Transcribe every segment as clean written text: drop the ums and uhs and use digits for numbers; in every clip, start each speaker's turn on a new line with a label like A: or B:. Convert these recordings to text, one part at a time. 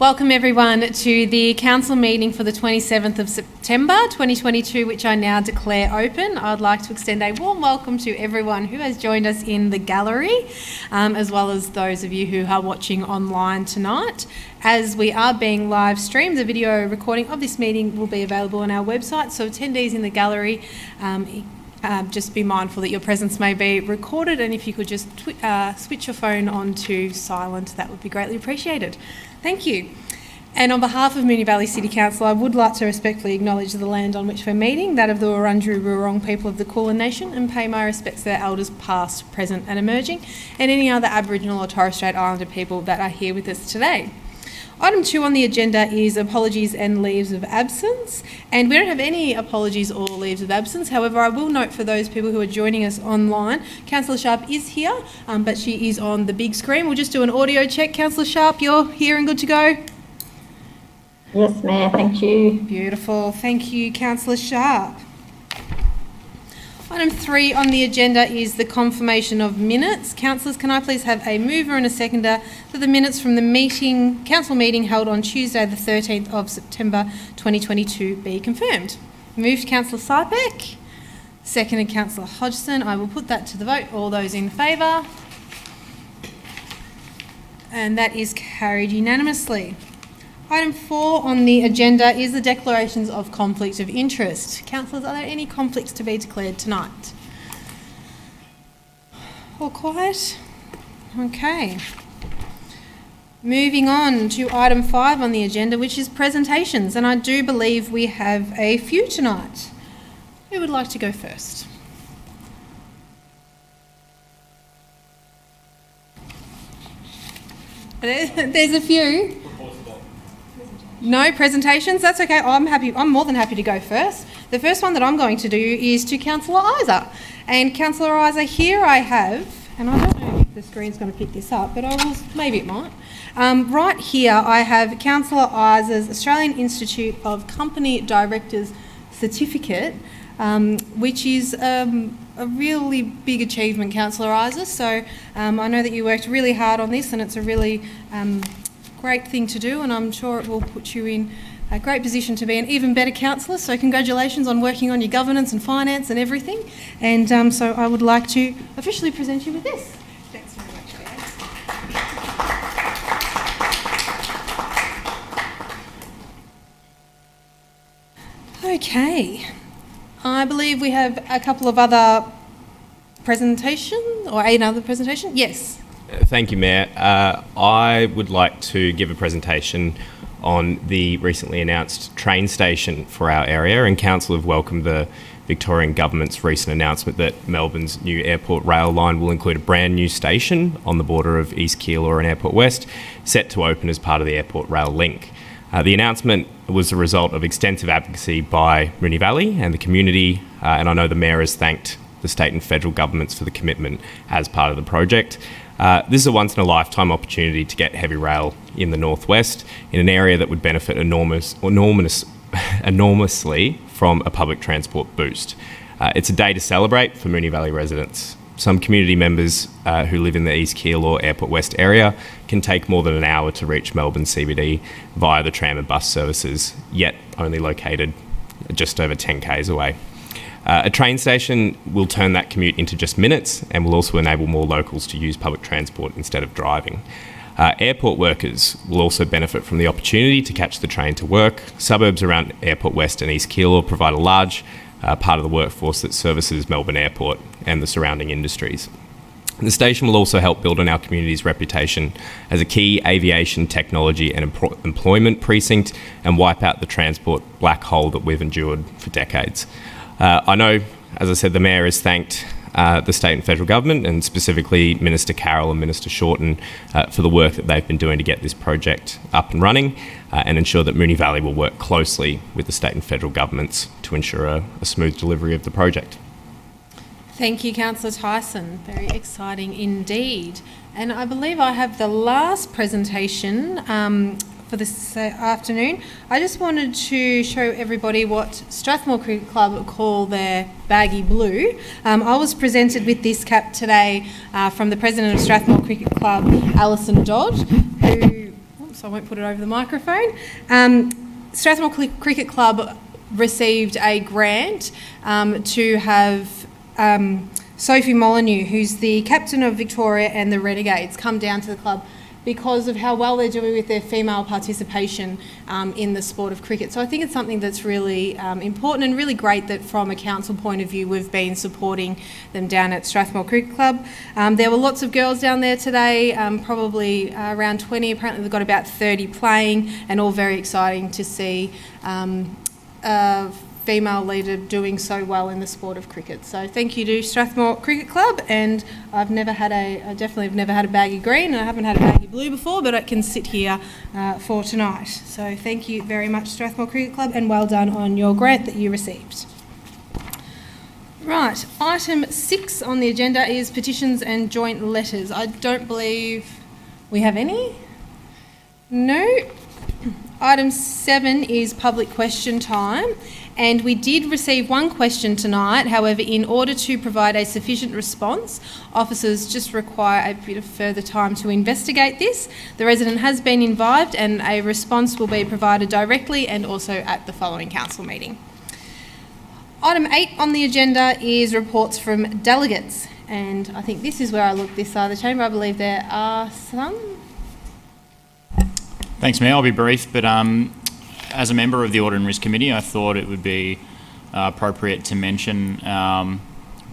A: Welcome everyone to the Council meeting for the 27th of September 2022, which I now declare open. I'd like to extend a warm welcome to everyone who has joined us in the gallery, as well as those of you who are watching online tonight. As we are being live streamed, the video recording of this meeting will be available on our website, so attendees in the gallery, just be mindful that your presence may be recorded, and if you could just switch your phone on to silent, that would be greatly appreciated. Thank you. And on behalf of Moonee Valley City Council, I would like to respectfully acknowledge the land on which we're meeting, that of the Wurundjeri people of the Kulin Nation, and pay my respects to their elders past, present and emerging, and any other Aboriginal or Torres Strait Islander people that are here with us today. Item 2 on the agenda is apologies and leaves of absence, and we don't have any apologies or leaves of absence. However, I will note for those people who are joining us online, Councillor Sharp is here, but she is on the big screen. We'll just do an audio check. Councillor Sharp, you're here and good to go?
B: Yes, Mayor, thank you.
A: Beautiful. Thank you, Councillor Sharp. Item 3 on the agenda is the confirmation of minutes. Councillors, can I please have a mover and a seconder for the minutes from the council meeting held on Tuesday the 13th of September 2022 be confirmed? Moved Councillor Sypek, seconded Councillor Hodgson. I will put that to the vote. All those in favour? And that is carried unanimously. Item 4 on the agenda is the declarations of conflict of interest. Councillors, are there any conflicts to be declared tonight? All quiet? Okay. Moving on to item 5 on the agenda, which is presentations, and I do believe we have a few tonight. Who would like to go first? There's a few. No presentations? That's okay. I'm more than happy to go first. The first one that I'm going to do is to Councillor Isa. And Councillor Isa, here I have, and I don't know if the screen's going to pick this up, but maybe it might. Right here I have Councillor Isa's Australian Institute of Company Directors Certificate, which is a really big achievement, Councillor Isa. So I know that you worked really hard on this, and it's a really great thing to do, and I'm sure it will put you in a great position to be an even better councillor. So congratulations on working on your governance and finance and everything. And so I would like to officially present you with this. Thanks very much, Okay. I believe we have a couple of other presentations, or another presentation. Yes.
C: Thank you, Mayor. I would like to give a presentation on the recently announced train station for our area, and Council have welcomed the Victorian Government's recent announcement that Melbourne's new airport rail line will include a brand new station on the border of East Keilor and Airport West, set to open as part of the airport rail link. The announcement was the result of extensive advocacy by Moonee Valley and the community, and I know the Mayor has thanked the state and federal governments for the commitment as part of the project. This is a once-in-a-lifetime opportunity to get heavy rail in the northwest in an area that would benefit enormously from a public transport boost. It's a day to celebrate for Moonee Valley residents. Some community members who live in the East Keilor Airport West area can take more than an hour to reach Melbourne CBD via the tram and bus services, yet only located just over 10 k's away. A train station will turn that commute into just minutes and will also enable more locals to use public transport instead of driving. Airport workers will also benefit from the opportunity to catch the train to work. Suburbs around Airport West and East Keilor provide a large part of the workforce that services Melbourne Airport and the surrounding industries. The station will also help build on our community's reputation as a key aviation, technology and employment precinct and wipe out the transport black hole that we've endured for decades. I know, as I said, the Mayor has thanked the state and federal government, and specifically Minister Carroll and Minister Shorten for the work that they've been doing to get this project up and running and ensure that Moonee Valley will work closely with the state and federal governments to ensure a smooth delivery of the project.
A: Thank you, Councillor Tyson. Very exciting indeed. And I believe I have the last presentation for this afternoon. I just wanted to show everybody what Strathmore Cricket Club call their baggy blue. I was presented with this cap today from the President of Strathmore Cricket Club, Alison Dodd, who so I won't put it over the microphone. Strathmore Cricket Club received a grant to have Sophie Molyneux, who's the captain of Victoria and the Renegades, come down to the club because of how well they're doing with their female participation in the sport of cricket. So I think it's something that's really important and really great that from a council point of view we've been supporting them down at Strathmore Cricket Club. There were lots of girls down there today, probably around 20. Apparently they've got about 30 playing, and all very exciting to see a female leader doing so well in the sport of cricket. So thank you to Strathmore Cricket Club, and I definitely have never had a baggy green, and I haven't had a baggy blue before, but I can sit here for tonight. So thank you very much, Strathmore Cricket Club, and well done on your grant that you received. Right, item 6 on the agenda is petitions and joint letters. I don't believe we have any. No. Item 7 is public question time, and we did receive one question tonight. However, in order to provide a sufficient response, officers just require a bit of further time to investigate this. The resident has been involved, and a response will be provided directly and also at the following council meeting. Item 8 on the agenda is reports from delegates, and I think this is where I look this side of the chamber. I believe there are some.
D: Thanks, Mayor. I'll be brief, but as a member of the Audit and Risk Committee, I thought it would be appropriate to mention,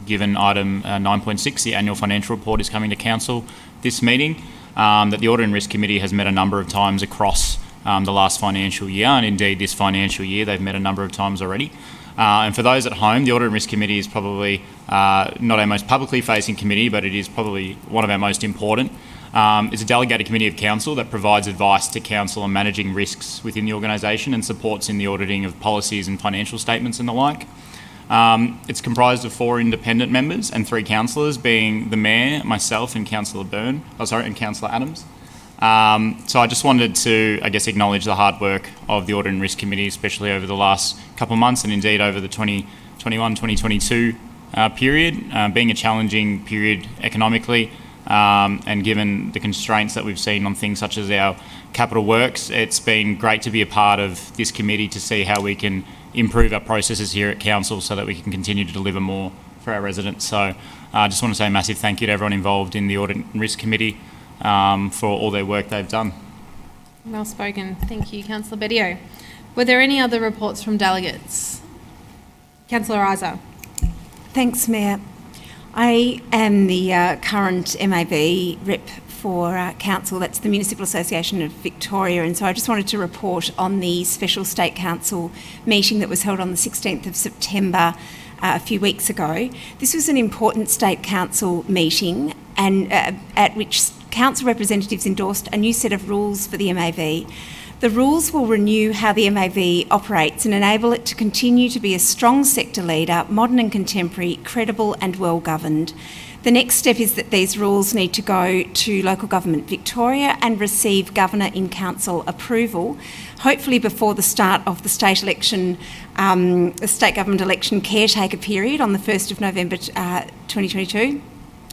D: given item 9.6, the annual financial report is coming to Council this meeting, that the Audit and Risk Committee has met a number of times across the last financial year, and indeed this financial year they've met a number of times already. And for those at home, the Audit and Risk Committee is probably not our most publicly facing committee, but it is probably one of our most important. It's a delegated committee of council that provides advice to council on managing risks within the organisation and supports in the auditing of policies and financial statements and the like. It's comprised of 4 independent members and 3 councillors, being the Mayor, myself and Councillor and Councillor Adams. So I just wanted to, acknowledge the hard work of the Audit and Risk Committee, especially over the last couple of months and indeed over the 2021-2022 period, being a challenging period economically. And given the constraints that we've seen on things such as our capital works, it's been great to be a part of this committee to see how we can improve our processes here at Council so that we can continue to deliver more for our residents. So I just want to say a massive thank you to everyone involved in the Audit and Risk Committee for all their work they've done.
A: Well spoken. Thank you, Councillor Bedio. Were there any other reports from delegates? Councillor Isa.
E: Thanks, Mayor. I am the current MAB rep for Council, that's the Municipal Association of Victoria, and so I just wanted to report on the Special State Council meeting that was held on the 16th of September a few weeks ago. This was an important State Council meeting and at which Council representatives endorsed a new set of rules for the MAV. The rules will renew how the MAV operates and enable it to continue to be a strong sector leader, modern and contemporary, credible and well governed. The next step is that these rules need to go to Local Government Victoria and receive Governor in Council approval, hopefully before the start of the state election, the state government election caretaker period on the 1st of November 2022.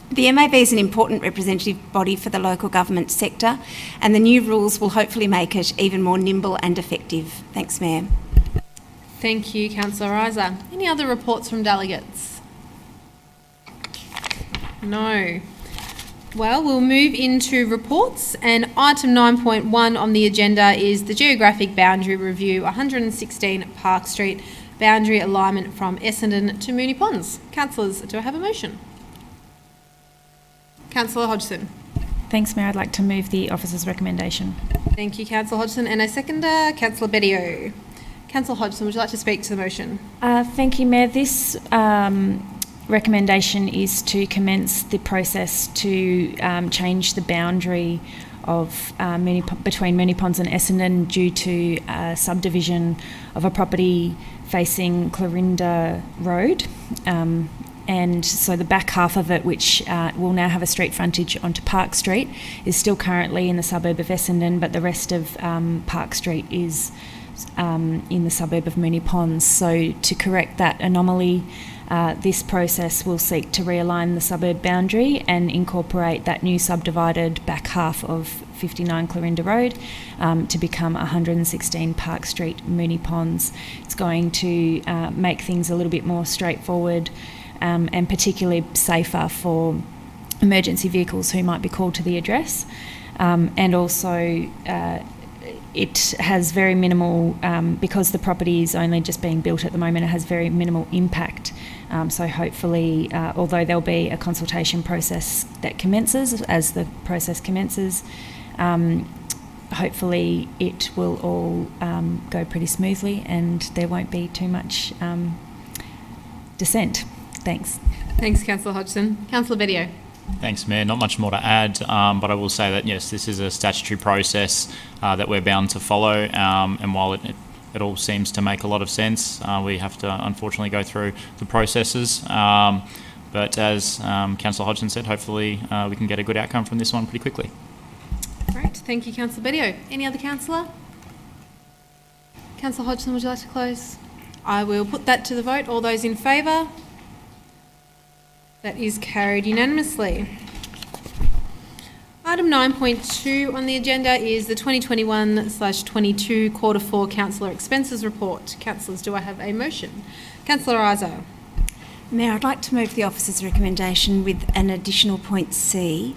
E: The MAV is an important representative body for the local government sector, and the new rules will hopefully make it even more nimble and effective. Thanks, Mayor.
A: Thank you, Councillor Isa. Any other reports from delegates? No. Well, we'll move into reports, and item 9.1 on the agenda is the geographic boundary review, 116 Park Street, boundary alignment from Essendon to Moonee Ponds. Councillors, do I have a motion? Councillor Hodgson.
F: Thanks, Mayor. I'd like to move the officer's recommendation.
A: Thank you, Councillor Hodgson. And a seconder, Councillor Bedio. Councillor Hodgson, would you like to speak to the motion?
F: Thank you, Mayor. This recommendation is to commence the process to change the boundary of between Moonee Ponds and Essendon due to a subdivision of a property facing Clarinda Road. And so the back half of it, which will now have a street frontage onto Park Street, is still currently in the suburb of Essendon, but the rest of Park Street is in the suburb of Moonee Ponds. So to correct that anomaly, this process will seek to realign the suburb boundary and incorporate that new subdivided back half of 59 Clarinda Road to become 116 Park Street, Moonee Ponds. It's going to make things a little bit more straightforward and particularly safer for emergency vehicles who might be called to the address. And also it has very minimal, because the property is only just being built at the moment, it has very minimal impact. So hopefully, although there'll be a consultation process that commences, as the process commences, hopefully it will all go pretty smoothly and there won't be too much dissent. Thanks.
A: Thanks, Councillor Hodgson. Councillor Bedio.
D: Thanks, Mayor. Not much more to add, but I will say that, yes, this is a statutory process that we're bound to follow, and while it all seems to make a lot of sense, we have to unfortunately go through the processes. But as Councillor Hodgson said, hopefully we can get a good outcome from this one pretty quickly.
A: Great. Thank you, Councillor Bedio. Any other councillor? Councillor Hodgson, would you like to close? I will put that to the vote. All those in favour? That is carried unanimously. Item 9.2 on the agenda is the 2021/22 Quarter 4 Councillor Expenses Report. Councillors, do I have a motion? Councillor Iso.
E: Mayor, I'd like to move the officer's recommendation with an additional point C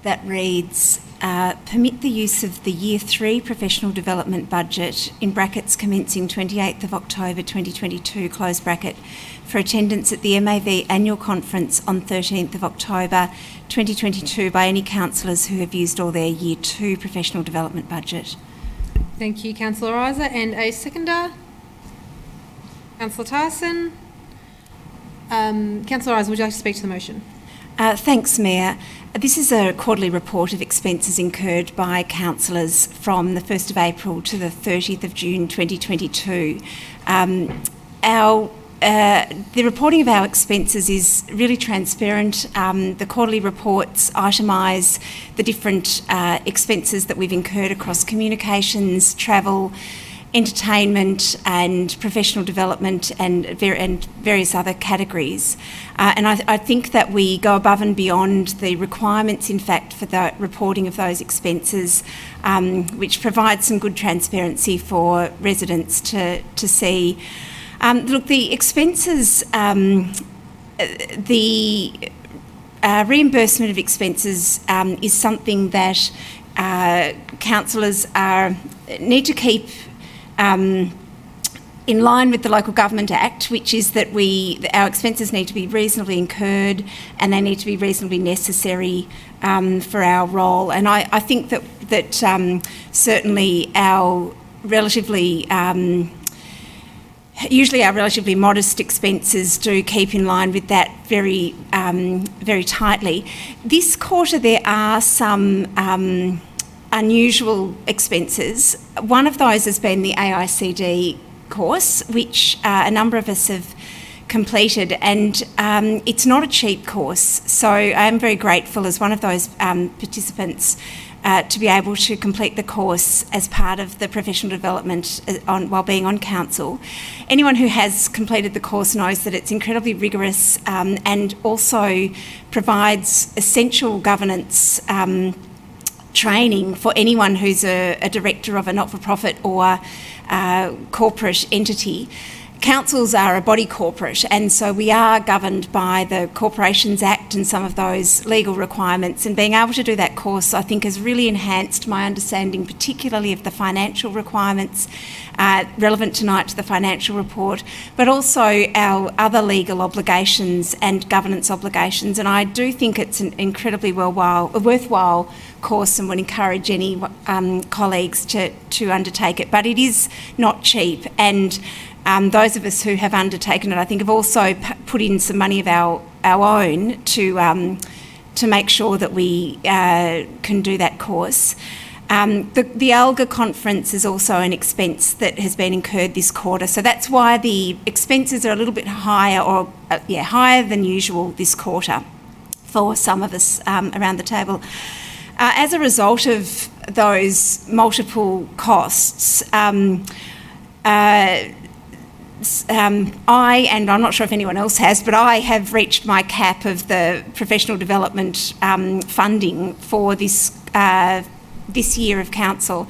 E: that reads, permit the use of the Year 3 Professional Development Budget, in brackets commencing 28th of October 2022, close bracket, for attendance at the MAV Annual Conference on 13th of October 2022 by any councillors who have used all their Year 2 Professional Development Budget.
A: Thank you, Councillor Iso. And a seconder? Councillor Tyson. Councillor Iso, would you like to speak to the motion?
E: Thanks, Mayor. This is a quarterly report of expenses incurred by councillors from the 1st of April to the 30th of June 2022. The reporting of our expenses is really transparent. The quarterly reports itemise the different expenses that we've incurred across communications, travel, entertainment and professional development and various other categories. And I think that we go above and beyond the requirements, in fact, for the reporting of those expenses, which provides some good transparency for residents to see. Look, the expenses, the reimbursement of expenses is something that councillors need to keep in line with the Local Government Act, which is that our expenses need to be reasonably incurred and they need to be reasonably necessary for our role. And I think that certainly our relatively usually our relatively modest expenses do keep in line with that very tightly. This quarter there are some unusual expenses. One of those has been the AICD course, which a number of us have completed, and it's not a cheap course. So I am very grateful as one of those participants to be able to complete the course as part of the professional development while being on council. Anyone who has completed the course knows that it's incredibly rigorous and also provides essential governance training for anyone who's a director of a not-for-profit or corporate entity. Councils are a body corporate, and so we are governed by the Corporations Act and some of those legal requirements, and being able to do that course I think has really enhanced my understanding, particularly of the financial requirements relevant tonight to the financial report, but also our other legal obligations and governance obligations. And I do think it's an incredibly worthwhile course and would encourage any colleagues to undertake it. But it is not cheap, and those of us who have undertaken it, I think, have also put in some money of our own to make sure that we can do that course. The ALGA conference is also an expense that has been incurred this quarter, so that's why the expenses are a little bit higher, or higher than usual this quarter for some of us around the table. As a result of those multiple costs, and I'm not sure if anyone else has, but I have reached my cap of the professional development funding for this this year of council.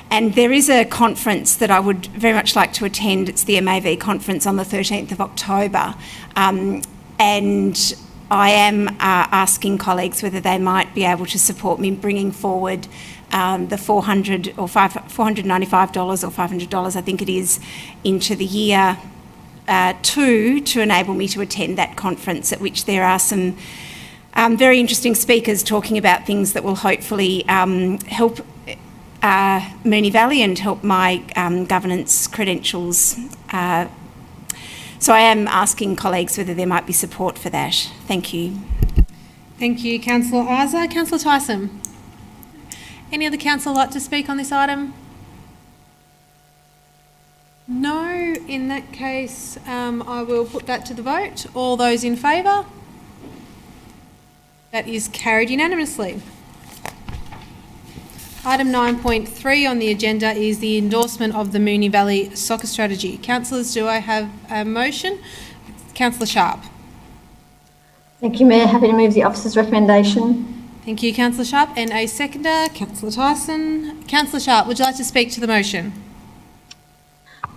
E: And there is a conference that I would very much like to attend. It's the MAV conference on the 13th of October. And I am asking colleagues whether they might be able to support me bringing forward the $495 or $500, I think it is, into the year to enable me to attend that conference, at which there are some very interesting speakers talking about things that will hopefully help Moonee Valley and help my governance credentials. So I am asking colleagues whether there might be support for that. Thank you.
A: Thank you, Councillor Isa. Councillor Tyson. Any other councillor like to speak on this item? No. In that case, I will put that to the vote. All those in favour? That is carried unanimously. Item 9.3 on the agenda is the endorsement of the Moonee Valley Soccer Strategy. Councillors, do I have a motion? Councillor Sharp.
B: Thank you, Mayor. Happy to move the officer's recommendation.
A: Thank you, Councillor Sharp. And a seconder, Councillor Tyson. Councillor Sharp, would you like to speak to the motion?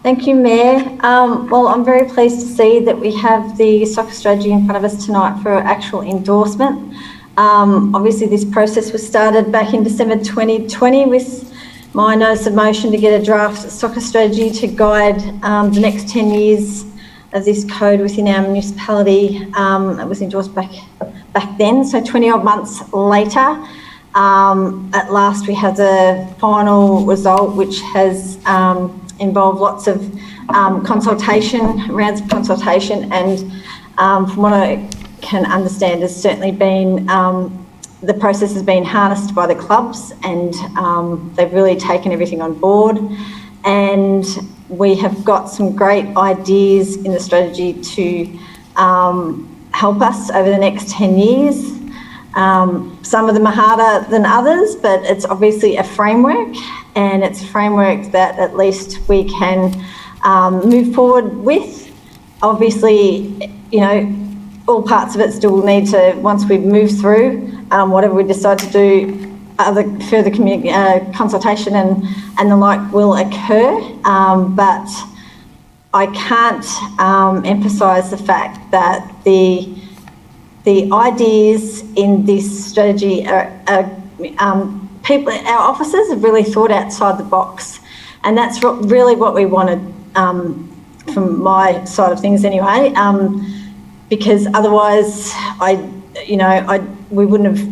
B: Thank you, Mayor. Well, I'm very pleased to see that we have the soccer strategy in front of us tonight for actual endorsement. Obviously, this process was started back in December 2020 with my notice of motion to get a draft soccer strategy to guide the next 10 years of this code within our municipality. It was endorsed back then, so 20 odd months later. At last, we had the final result, which has involved lots of rounds of consultation, and from what I can understand, has certainly been the process has been harnessed by the clubs, and they've really taken everything on board. And we have got some great ideas in the strategy to help us over the next 10 years. Some of them are harder than others, but it's obviously a framework, and it's a framework that at least we can move forward with. Obviously, you know, all parts of it still need to, once we move through, whatever we decide to do, other further consultation and the like will occur. But I can't emphasise the fact that the ideas in this strategy are people, our officers have really thought outside the box, and that's really what we wanted from my side of things anyway. Because otherwise, we wouldn't have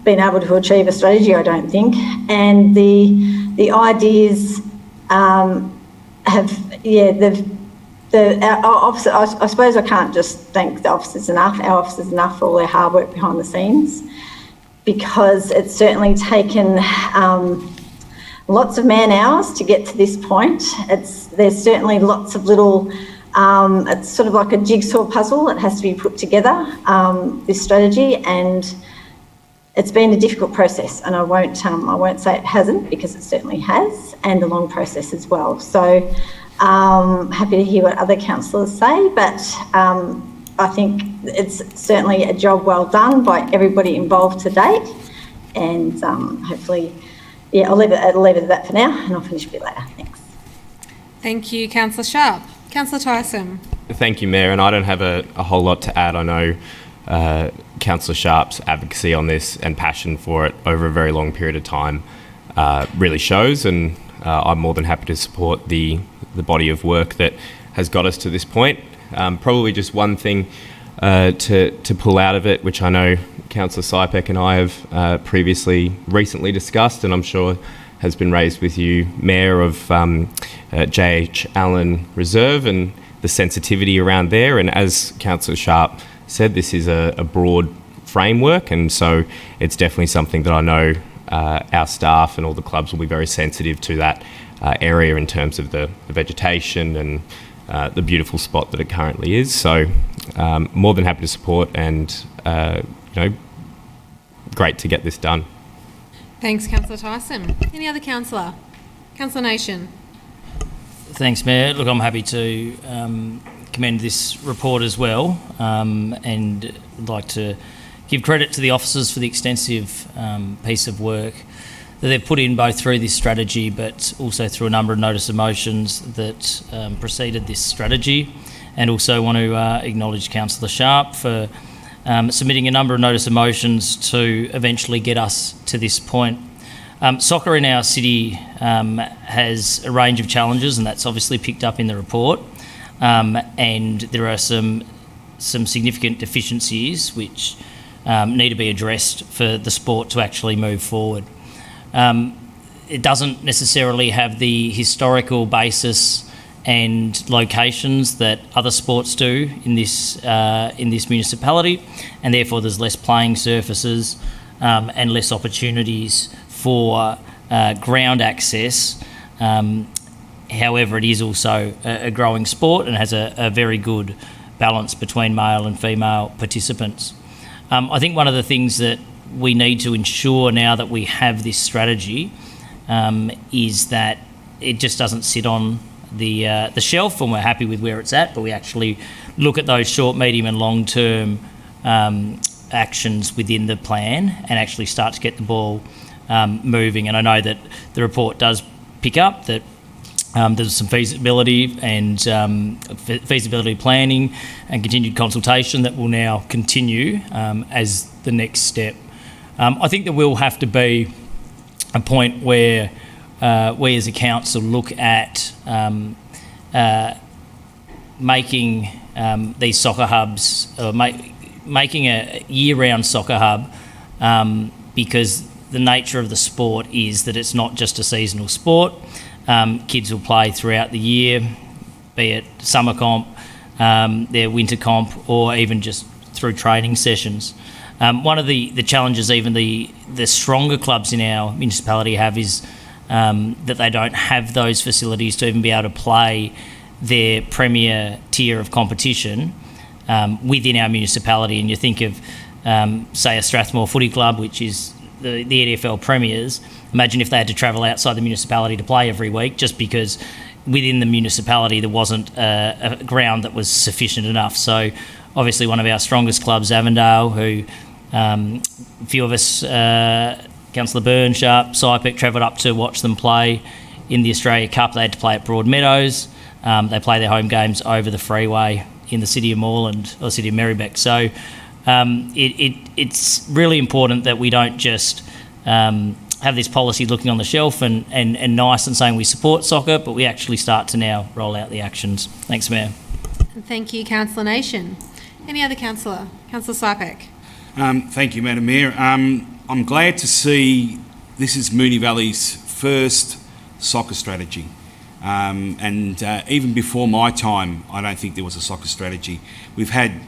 B: been able to achieve a strategy, I don't think. And the ideas our officer, I suppose I can't just thank the officers enough, our officers enough for all their hard work behind the scenes, because it's certainly taken lots of man hours to get to this point. There's certainly lots of little, it's sort of like a jigsaw puzzle that has to be put together, this strategy, and it's been a difficult process, and I won't say it hasn't, because it certainly has, and a long process as well. So happy to hear what other councillors say, but I think it's certainly a job well done by everybody involved to date, and hopefully, I'll leave it at that for now, and I'll finish a bit later. Thanks.
A: Thank you, Councillor Sharp. Councillor Tyson.
C: Thank you, Mayor, and I don't have a whole lot to add. I know Councillor Sharp's advocacy on this and passion for it over a very long period of time really shows, and I'm more than happy to support the body of work that has got us to this point. Probably just one thing to pull out of it, which I know Councillor Sypek and I have recently discussed, and I'm sure has been raised with you, Mayor, of J.H. Allen Reserve and the sensitivity around there. And as Councillor Sharp said, this is a broad framework, and so it's definitely something that I know our staff and all the clubs will be very sensitive to that area in terms of the vegetation and the beautiful spot that it currently is. So more than happy to support, and great to get this done.
A: Thanks, Councillor Tyson. Any other councillor? Councillor Nation.
G: Thanks, Mayor. Look, I'm happy to commend this report as well, and I'd like to give credit to the officers for the extensive piece of work that they've put in both through this strategy but also through a number of notice of motions that preceded this strategy. And also want to acknowledge Councillor Sharp for submitting a number of notice of motions to eventually get us to this point. Soccer in our city has a range of challenges, and that's obviously picked up in the report. And there are some significant deficiencies which need to be addressed for the sport to actually move forward. It doesn't necessarily have the historical basis and locations that other sports do in this municipality, and therefore there's less playing surfaces and less opportunities for ground access. However, it is also a growing sport and has a very good balance between male and female participants. I think one of the things that we need to ensure now that we have this strategy is that it just doesn't sit on the shelf and we're happy with where it's at, but we actually look at those short, medium and long-term actions within the plan and actually start to get the ball moving. And I know that the report does pick up that there's some feasibility and feasibility planning and continued consultation that will now continue as the next step. I think there will have to be a point where we as a council look at making these soccer hubs, or making a year-round soccer hub, because the nature of the sport is that it's not just a seasonal sport. Kids will play throughout the year, be it summer comp, their winter comp, or even just through training sessions. One of the challenges even the stronger clubs in our municipality have is that they don't have those facilities to even be able to play their premier tier of competition within our municipality. And you think of, say, a Strathmore Footy Club, which is the EDFL premiers. Imagine if they had to travel outside the municipality to play every week, just because within the municipality there wasn't a ground that was sufficient enough. So obviously one of our strongest clubs, Avondale, who a few of us, Councillor Byrne, Sharp, Sypec, travelled up to watch them play in the Australia Cup. They had to play at Broadmeadows. They play their home games over the freeway in the city of Moreland, or city of Merribeck. So it's really important that we don't just have this policy looking on the shelf and nice and saying we support soccer, but we actually start to now roll out the actions. Thanks, Mayor.
A: Thank you, Councillor Nation. Any other councillor? Councillor Sypec.
H: Thank you, Madam Mayor. I'm glad to see this is Moonee Valley's first soccer strategy. And even before my time, I don't think there was a soccer strategy. We've had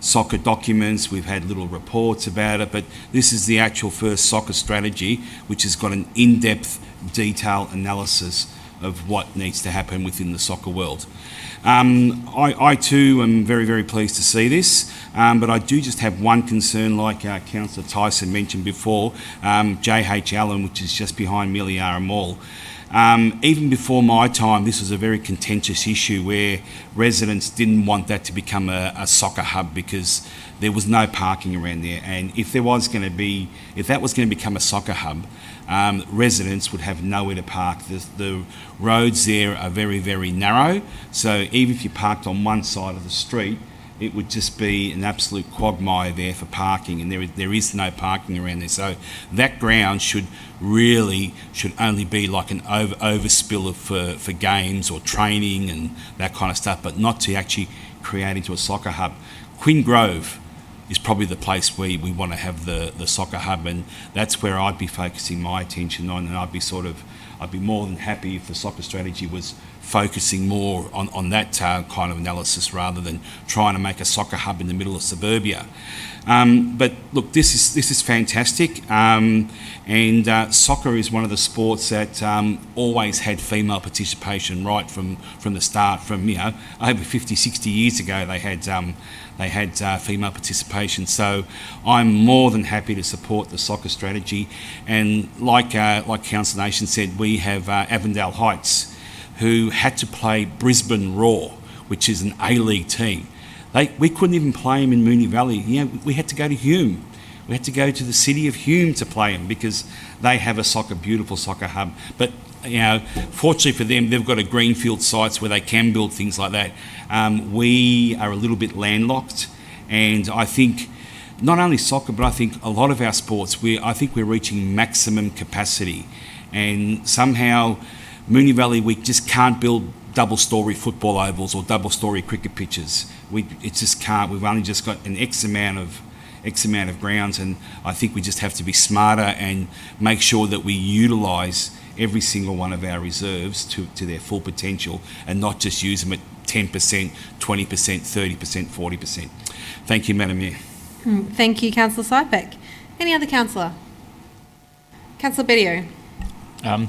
H: soccer documents, we've had little reports about it, but this is the actual first soccer strategy, which has got an in-depth, detailed analysis of what needs to happen within the soccer world. I too am very, very pleased to see this, but I do just have one concern, like Councillor Tyson mentioned before, J.H. Allen, which is just behind Miliara Mall. Even before my time, this was a very contentious issue where residents didn't want that to become a soccer hub because there was no parking around there. And if that was going to become a soccer hub, residents would have nowhere to park. The roads there are very, very narrow. So even if you parked on one side of the street, it would just be an absolute quagmire there for parking, and there is no parking around there. So that ground should only be like an overspill for games or training and that kind of stuff, but not to actually create into a soccer hub. Quinn Grove is probably the place where we want to have the soccer hub, and that's where I'd be focusing my attention on, and I'd be more than happy if the soccer strategy was focusing more on that kind of analysis rather than trying to make a soccer hub in the middle of suburbia. But look, this is fantastic, and soccer is one of the sports that always had female participation right from the start. From over 50, 60 years ago, they had female participation. So I'm more than happy to support the soccer strategy. And like Councillor Nation said, we have Avondale Heights, who had to play Brisbane Roar, which is an A-League team. We couldn't even play them in Moonee Valley. We had to go to Hume. We had to go to the city of Hume to play them because they have a beautiful soccer hub. But fortunately for them, they've got a greenfield sites where they can build things like that. We are a little bit landlocked, and I think not only soccer, but I think a lot of our sports, I think we're reaching maximum capacity, and somehow Moonee Valley, we just can't build double-storey football ovals or double-storey cricket pitches. It just can't. We've only just got an X amount of grounds, and I think we just have to be smarter and make sure that we utilise every single one of our reserves to their full potential, and not just use them at 10%, 20%, 30%, 40%. Thank you, Madam Mayor.
A: Thank you, Councillor Sypek. Any other councillor? Councillor Bedio.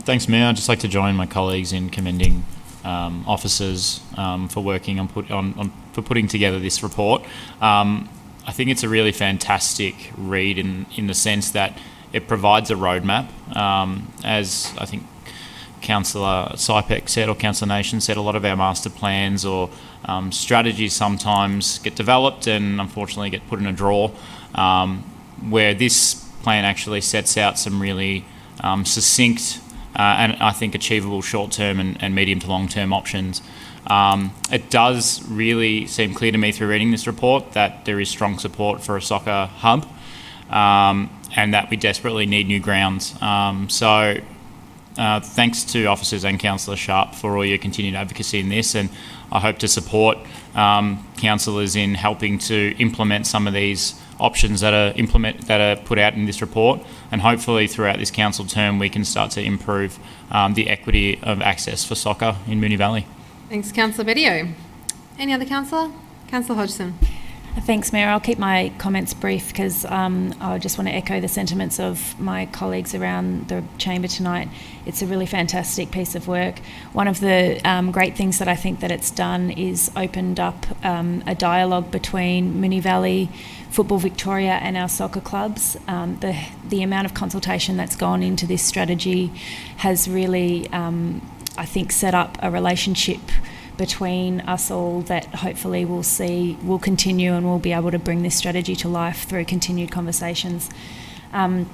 D: Thanks, Mayor. I'd just like to join my colleagues in commending officers for working for putting together this report. I think it's a really fantastic read in the sense that it provides a roadmap. As I think Councillor Sypek said, or Councillor Nation said, a lot of our master plans or strategies sometimes get developed and unfortunately get put in a drawer, where this plan actually sets out some really succinct and I think achievable short-term and medium to long-term options. It does really seem clear to me through reading this report that there is strong support for a soccer hub, and that we desperately need new grounds. Thanks to officers and Councillor Sharp for all your continued advocacy in this, and I hope to support councillors in helping to implement some of these options that are put out in this report, and hopefully throughout this council term we can start to improve the equity of access for soccer in Moonee Valley.
A: Thanks, Councillor Bedio. Any other councillor? Councillor Hodgson.
F: Thanks, Mayor. I'll keep my comments brief because I just want to echo the sentiments of my colleagues around the chamber tonight. It's a really fantastic piece of work. One of the great things that I think that it's done is opened up a dialogue between Moonee Valley, Football Victoria and our soccer clubs. The amount of consultation that's gone into this strategy has really, I think, set up a relationship between us all that hopefully will continue, and we'll be able to bring this strategy to life through continued conversations. And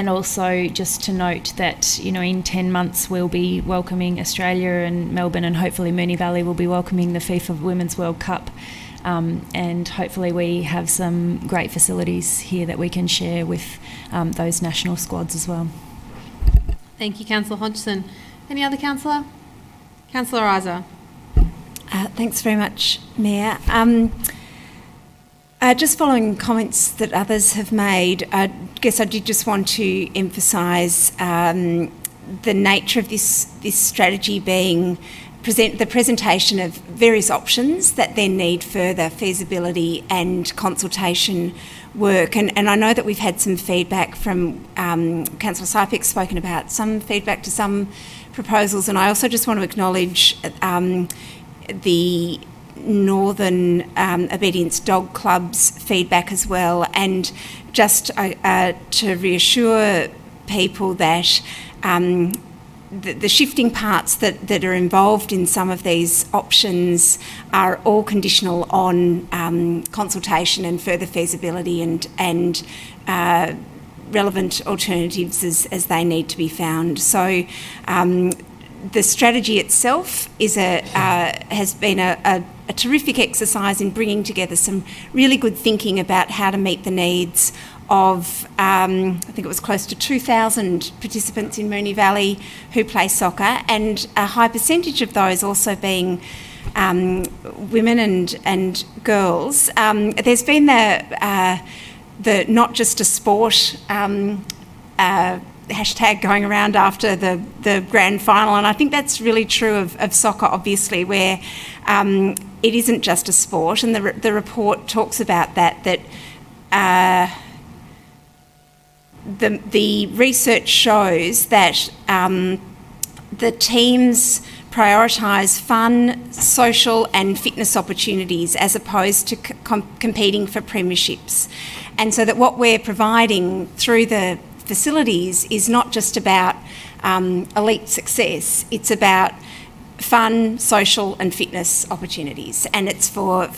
F: also just to note that, in 10 months we'll be welcoming Australia and Melbourne, and hopefully Moonee Valley will be welcoming the FIFA Women's World Cup. And hopefully we have some great facilities here that we can share with those national squads as well.
A: Thank you, Councillor Hodgson. Any other councillor? Councillor Isa.
E: Thanks very much, Mayor. Just following comments that others have made, I guess I did just want to emphasise the nature of this strategy being the presentation of various options that then need further feasibility and consultation work. And I know that we've had some feedback from Councillor Sypek's spoken about some feedback to some proposals, and I also just want to acknowledge the Northern Obedience Dog Club's feedback as well, and just to reassure people that the shifting parts that are involved in some of these options are all conditional on consultation and further feasibility and relevant alternatives as they need to be found. So the strategy itself has been a terrific exercise in bringing together some really good thinking about how to meet the needs of, I think it was close to 2,000 participants in Moonee Valley who play soccer, and a high percentage of those also being women and girls. There's been the not just a sport hashtag going around after the grand final, and I think that's really true of soccer, obviously, where it isn't just a sport, and the report talks about that the research shows that the teams prioritise fun, social and fitness opportunities as opposed to competing for premierships, and so that what we're providing through the facilities is not just about elite success, it's about fun, social and fitness opportunities, and it's for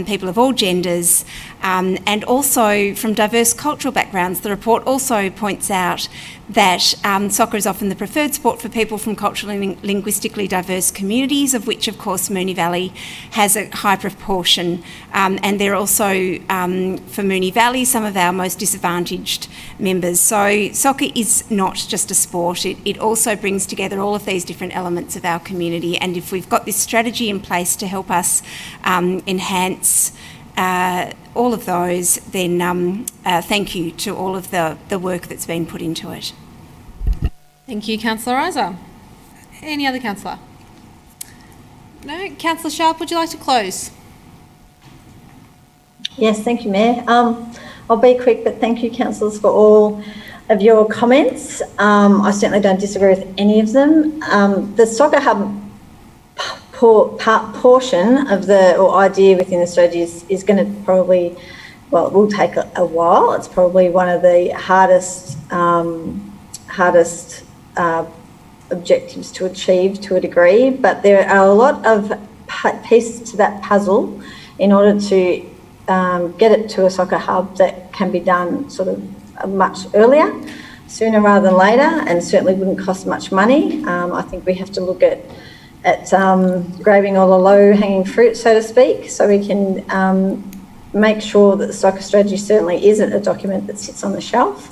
E: people of all genders and also from diverse cultural backgrounds. The report also points out that soccer is often the preferred sport for people from culturally and linguistically diverse communities, of which, of course, Moonee Valley has a high proportion, and they're also, for Moonee Valley, some of our most disadvantaged members. So soccer is not just a sport, it also brings together all of these different elements of our community, and if we've got this strategy in place to help us enhance all of those, then thank you to all of the work that's been put into it.
A: Thank you, Councillor Isa. Any other councillor? No? Councillor Sharp, would you like to close?
B: Yes, thank you, Mayor. I'll be quick, but thank you, councillors, for all of your comments. I certainly don't disagree with any of them. The Soccer Hub portion of or idea within the strategy is going to probably, well, it will take a while. It's probably one of the hardest objectives to achieve to a degree, but there are a lot of pieces to that puzzle in order to get it to a soccer hub that can be done sort of much earlier, sooner rather than later, and certainly wouldn't cost much money. I think we have to look at grabbing all the low-hanging fruit, so to speak, so we can make sure that the soccer strategy certainly isn't a document that sits on the shelf.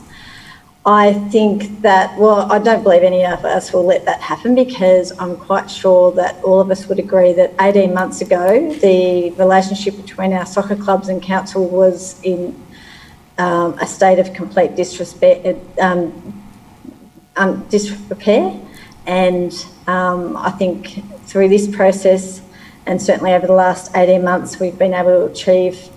B: I think that, well, I don't believe any of us will let that happen, because I'm quite sure that all of us would agree that 18 months ago, the relationship between our soccer clubs and council was in a state of complete disrepair. And I think through this process, and certainly over the last 18 months, we've been able to achieve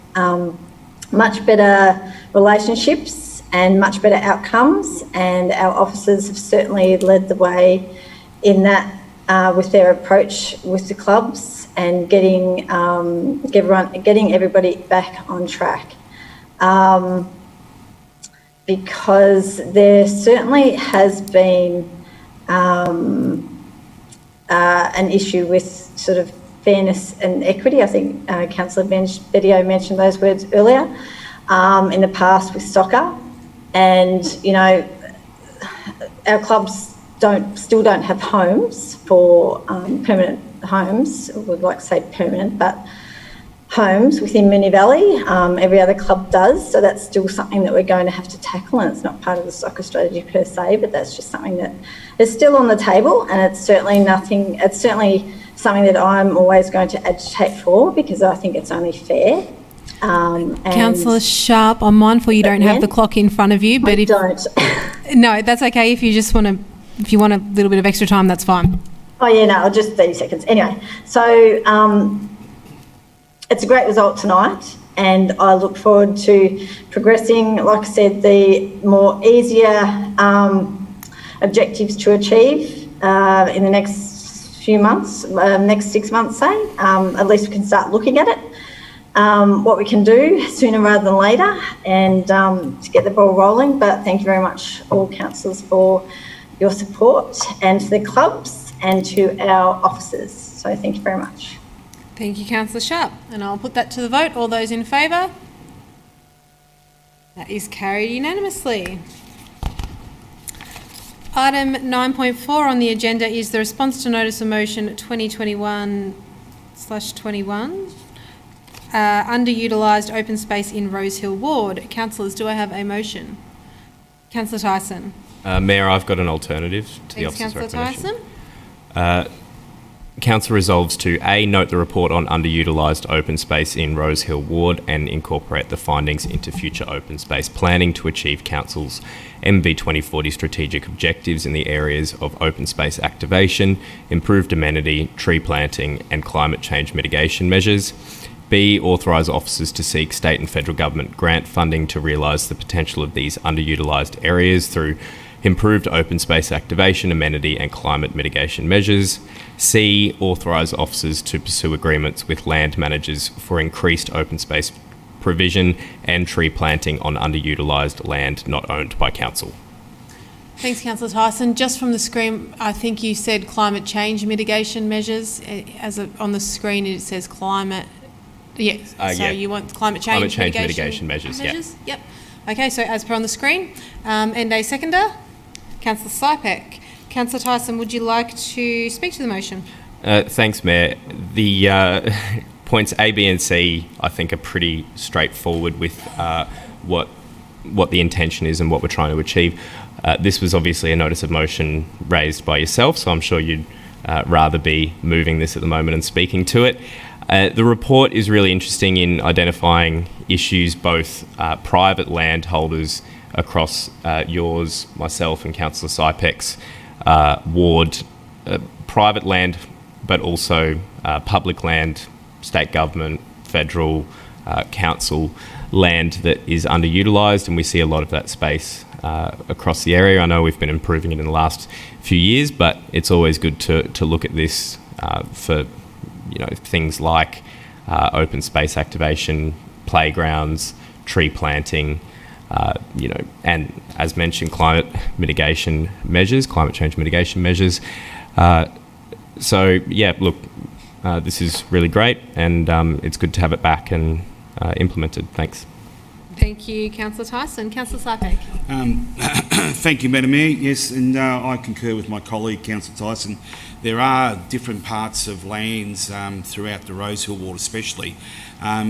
B: much better relationships and much better outcomes, and our officers have certainly led the way in that with their approach with the clubs and getting everybody back on track. Because there certainly has been an issue with sort of fairness and equity. I think Councillor Bedio mentioned those words earlier in the past with soccer. And, you know, our clubs still don't have homes for permanent homes. I would like to say permanent, but homes within Moonee Valley. Every other club does, so that's still something that we're going to have to tackle, and it's not part of the soccer strategy per se, but that's just something that is still on the table, and it's certainly something that I'm always going to agitate for, because I think it's only fair.
A: Councillor Sharp, I'm mindful you don't have the clock in front of you, but if
B: don't.
A: No, that's okay. If you want a little bit of extra time, that's fine.
B: Oh yeah, no, just 30 seconds. Anyway, so it's a great result tonight, and I look forward to progressing, like I said, the more easier objectives to achieve in the next few months, next 6 months, say. At least we can start looking at it. What we can do sooner rather than later, and to get the ball rolling. But thank you very much, all councillors, for your support, and to the clubs and to our officers. So thank you very much.
A: Thank you, Councillor Sharp. And I'll put that to the vote. All those in favour? That is carried unanimously. Item 9.4 on the agenda is the response to notice of motion 2021/21. Underutilised open space in Rosehill Ward. Councillors, do I have a motion? Councillor Tyson.
C: Mayor, I've got an alternative to the officer's recommendation. Tyson. Council resolves to A, note the report on underutilised open space in Rosehill Ward and incorporate the findings into future open space planning to achieve Council's MV 2040 strategic objectives in the areas of open space activation, improved amenity, tree planting and climate change mitigation measures. B, authorise officers to seek state and federal government grant funding to realise the potential of these underutilised areas through improved open space activation, amenity and climate mitigation measures. C, authorise officers to pursue agreements with land managers for increased open space provision and tree planting on underutilised land not owned by council.
A: Thanks, Councillor Tyson. Just from the screen, I think you said climate change mitigation measures. On the screen, it says climate. Yes. So you want climate change
C: mitigation measures. Yeah.
A: Yep. Okay. So as per on the screen, and a seconder, Councillor Sypek. Councillor Tyson, would you like to speak to the motion?
C: Thanks, Mayor. The points A, B and C, I think, are pretty straightforward with what the intention is and what we're trying to achieve. This was obviously a notice of motion raised by yourself, so I'm sure you'd rather be moving this at the moment and speaking to it. The report is really interesting in identifying issues, both private landholders across yours, myself and Councillor Sypek's ward, private land, but also public land, state government, federal, council land that is underutilised, and we see a lot of that space across the area. I know we've been improving it in the last few years, but it's always good to look at this for things like open space activation, playgrounds, tree planting, and as mentioned, climate change mitigation measures. This is really great, and it's good to have it back and implemented. Thanks.
A: Thank you, Councillor Tyson. Councillor Sypek.
H: Thank you, Madam Mayor. Yes, and I concur with my colleague, Councillor Tyson. There are different parts of lands throughout the Rosehill ward especially,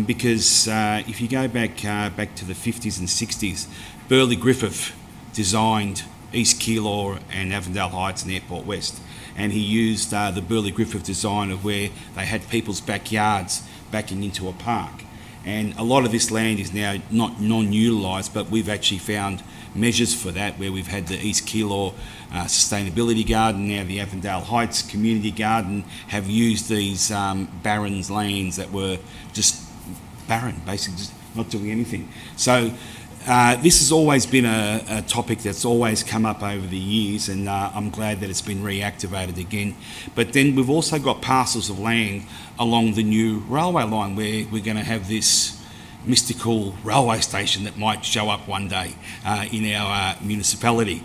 H: because if you go back to the 50s and 60s, Burley Griffith designed East Keilor and Avondale Heights and Airport West, and he used the Burley Griffith design of where they had people's backyards backing into a park. And a lot of this land is now not non-utilised, but we've actually found measures for that, where we've had the East Keilor Sustainability Garden, now the Avondale Heights Community Garden, have used these barren lands that were just barren, basically just not doing anything. So this has always been a topic that's always come up over the years, and I'm glad that it's been reactivated again. But then we've also got parcels of land along the new railway line where we're going to have this mystical railway station that might show up one day in our municipality.